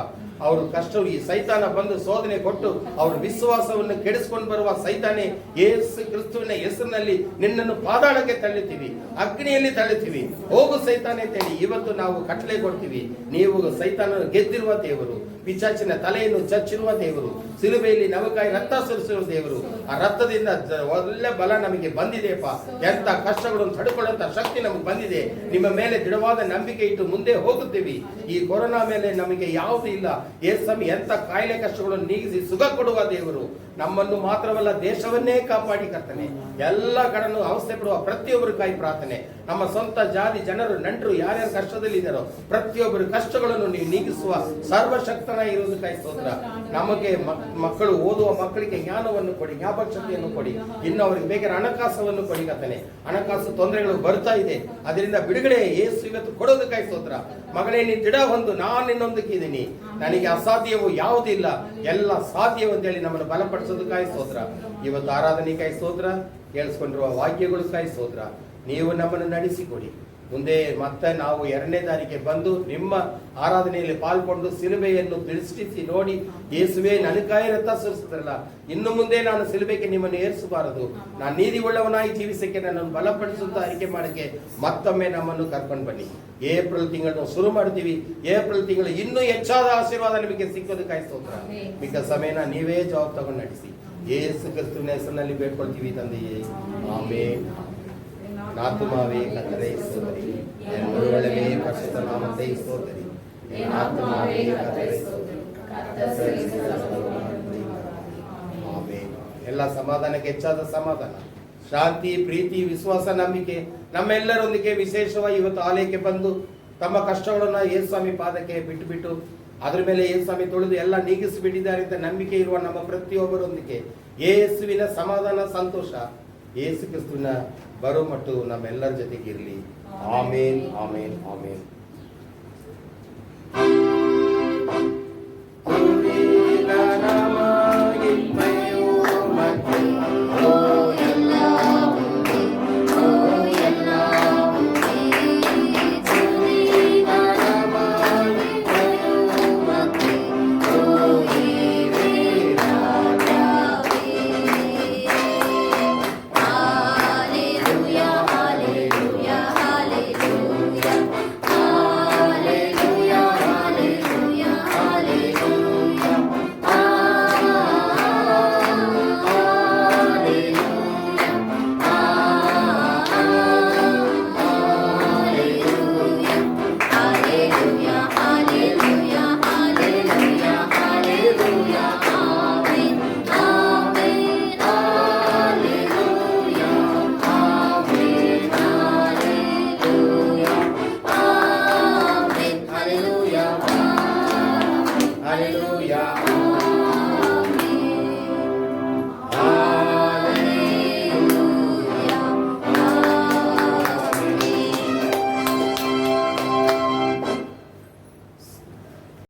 ಅವರು ಕಷ್ಟ ಈ ಸೈತಾನ ಬಂದು ಶೋಧನೆ ಕೊಟ್ಟು ಅವ್ರ ವಿಶ್ವಾಸವನ್ನು ಕೆಡಿಸ್ಕೊಂಡು ಬರುವ ಸೈತಾನೆ ಯೇಸು ಕ್ರಿಸ್ತುವಿನ ಹೆಸರಿನಲ್ಲಿ ನಿನ್ನನ್ನು ಪಾತಾಳಕ್ಕೆ ತಳ್ಳುತ್ತೀವಿ, ಅಗ್ನಿಯಲ್ಲಿ ತಳ್ಳುತ್ತೀವಿ. ಹೋಗು ಸೈತಾನೆ ಅಂತೇಳಿ ಇವತ್ತು ನಾವು ಕಟ್ಟಳೆ ಕೊಡ್ತೀವಿ. ನೀವು ಸೈತಾನ ಗೆದ್ದಿರುವ ದೇವರು, ಪಿಶಾಚಿನ ತಲೆಯನ್ನು ಚಚ್ಚಿರುವ ದೇವರು, ಸಿಲುಬೆಯಲ್ಲಿ ನಮಗಾಗಿ ರಕ್ತ ಸುರಿಸಿರುವ ದೇವರು. ಆ ರಕ್ತದಿಂದ ಒಳ್ಳೆ ಬಲ ನಮಗೆ ಬಂದಿದೆಯಪ್ಪ. ಎಂತ ಕಷ್ಟಗಳನ್ನು ತಡೆಕೊಳ್ಳುವಂತ ಶಕ್ತಿ ನಮಗೆ ಬಂದಿದೆ. ನಿಮ್ಮ ಮೇಲೆ ದೃಢವಾದ ನಂಬಿಕೆ ಇಟ್ಟು ಮುಂದೆ ಹೋಗುತ್ತೀವಿ. ಈ ಕೊರೋನಾ ಮೇಲೆ ನಮಗೆ ಯಾವುದು ಇಲ್ಲ. ಯೇಸುಸ್ವಾಮಿ ಎಂತ ಕಾಯಿಲೆ ಕಷ್ಟಗಳನ್ನು ನೀಗಿಸಿ ಸುಖ ಕೊಡುವ ದೇವರು. ನಮ್ಮನ್ನು ಮಾತ್ರವಲ್ಲ ದೇಶವನ್ನೇ ಕಾಪಾಡಿ ಕರ್ತನೆ. ಎಲ್ಲ ಕಡೆನೂ ಅವಸ್ಥೆ ಪಡುವ ಪ್ರತಿಯೊಬ್ಬರಿಗಾಗಿ ಪ್ರಾರ್ಥನೆ. ನಮ್ಮ ಸ್ವಂತ ಜಾತಿ ಜನರು ನೆಂಟರು ಯಾರ್ಯಾರು ಕಷ್ಟದಲ್ಲಿ ಇದ್ದಾರೋ ಪ್ರತಿಯೊಬ್ಬರ ಕಷ್ಟಗಳನ್ನು ನೀವು ನೀಗಿಸುವ ಸರ್ವಶಕ್ತನ ಇರುವುದಕ್ಕಾಗಿ ಸ್ತೋತ್ರ. ನಮಗೆ ಮಕ್ಕಳು ಓದುವ ಮಕ್ಕಳಿಗೆ ಜ್ಞಾನವನ್ನು ಕೊಡಿ, ಜ್ಞಾಪಕ ಶಕ್ತಿಯನ್ನು ಕೊಡಿ. ಇನ್ನು ಅವರಿಗೆ ಬೇಕಾದ ಹಣಕಾಸವನ್ನು ಕೊಡಿ ಕರ್ತನೆ. ಹಣಕಾಸು ತೊಂದರೆಗಳು ಬರ್ತಾ ಇದೆ, ಅದರಿಂದ ಬಿಡುಗಡೆ ಯೇಸು ಇವತ್ತು ಕೊಡೋದಕ್ಕಾಗಿ ಸ್ತೋತ್ರ. ಮಗಳೇ ನೀನು ದೃಢ ಹೊಂದು, ನಾನು ನಿನ್ನೊಂದಿಗೆ ಇದ್ದೀನಿ, ನನಗೆ ಅಸಾಧ್ಯವೂ ಯಾವುದಿಲ್ಲ, ಎಲ್ಲ ಸಾಧ್ಯವು ಅಂತೇಳಿ ನಮ್ಮನ್ನು ಬಲಪಡಿಸೋದಕ್ಕಾಗಿ ಸ್ತೋತ್ರ. ಇವತ್ತು ಆರಾಧನೆಗಾಗಿ ಸ್ತೋತ್ರ, ಕೇಳಿಸ್ಕೊಂಡಿರುವ ವಾಕ್ಯಗಳಿಗಾಗಿ ಸ್ತೋತ್ರ. ನೀವು ನಮ್ಮನ್ನು ನಡೆಸಿಕೊಡಿ. ಮುಂದೆ ಮತ್ತೆ ನಾವು 2ನೇ ತಾರೀಕಿಗೆ ಬಂದು ನಿಮ್ಮ ಆರಾಧನೆಯಲ್ಲಿ ಪಾಲ್ಗೊಂಡು ಸಿಲುಬೆಯನ್ನು ತಿಳಿಸಿ ನೋಡಿ, ಯೇಸುವೆ ನನಗಾಗಿ ರಕ್ತ ಸುರಿಸಿದ್ರಲ್ಲ, ಇನ್ನು ಮುಂದೆ ನಾನು ಸಿಲುಬೆಗೆ ನಿಮ್ಮನ್ನು ಏರಿಸಬಾರದು, ನಾನು ನೀತಿ ಉಳ್ಳವನಾಗಿ ಜೀವಿಸಕ್ಕೆ ನನ್ನನ್ನು ಬಲಪಡಿಸುತ್ತ ಅರಿಕೆ ಮಾಡಕ್ಕೆ ಮತ್ತೊಮ್ಮೆ ನಮ್ಮನ್ನು ಕರ್ಕೊಂಡು ಬನ್ನಿ. ಏಪ್ರಿಲ್ ತಿಂಗಳನ್ನು ಶುರು ಮಾಡ್ತೀವಿ. ಏಪ್ರಿಲ್ ತಿಂಗಳು ಇನ್ನೂ ಹೆಚ್ಚಾದ ಆಶೀರ್ವಾದ ನಿಮಗೆ ಸಿಕ್ಕೋದಕ್ಕಾಗಿ ಸ್ತೋತ್ರ. ಮಿಕ್ಕ ಸಮಯನ ನೀವೇ ಜವಾಬ್ ತಗೊಂಡು ನಡೆಸಿ. ಯೇಸು ಕ್ರಿಸ್ತುವಿನ ಹೆಸರಿನಲ್ಲಿ ಬೇಡ್ಕೊಳ್ತೀವಿ ತಂದೆಯೇ, ಆಮೆನ್. ಆತ್ಮಾವೇ ಕರ್ತನೇ ಸ್ತೋತ್ರಿ, ಒಳಗೆ ಪರಿಶುದ್ಧ ನಾಮಕ್ಕೆ ಸ್ತೋತ್ರಿ. ಆತ್ಮಾವೇ ಕರ್ತನೇ ಸ್ತೋತ್ರಿ. ಆಮೆನ್. ಎಲ್ಲ ಸಮಾಧಾನಕ್ಕೆ ಹೆಚ್ಚಾದ ಸಮಾಧಾನ, ಶಾಂತಿ, ಪ್ರೀತಿ, ವಿಶ್ವಾಸ, ನಂಬಿಕೆ ನಮ್ಮೆಲ್ಲರೊಂದಿಗೆ ವಿಶೇಷವಾಗಿ ಇವತ್ತು ಆಲಯಕ್ಕೆ ಬಂದು ತಮ್ಮ ಕಷ್ಟಗಳನ್ನ ಯೇಸುಸ್ವಾಮಿ ಪಾದಕ್ಕೆ ಬಿಟ್ಟು ಅದ್ರ ಮೇಲೆ ಯೇಸು ಸ್ವಾಮಿ ತೊಳೆದು ಎಲ್ಲ ನೀಗಿಸಿಬಿಟ್ಟಿದ್ದಾರೆ ಅಂತ ನಂಬಿಕೆ ಇರುವ ನಮ್ಮ ಪ್ರತಿಯೊಬ್ಬರೊಂದಿಗೆ ಯೇಸುವಿನ ಸಮಾಧಾನ, ಸಂತೋಷ ಯೇಸು ಕ್ರಿಸ್ತುವಿನ ಬರೋ ಮಟ್ಟು ನಮ್ಮೆಲ್ಲರ ಜೊತೆಗೆ ಇರಲಿ. ಆಮೇನ್, ಆಮೇನ್, ಆಮೇನ್.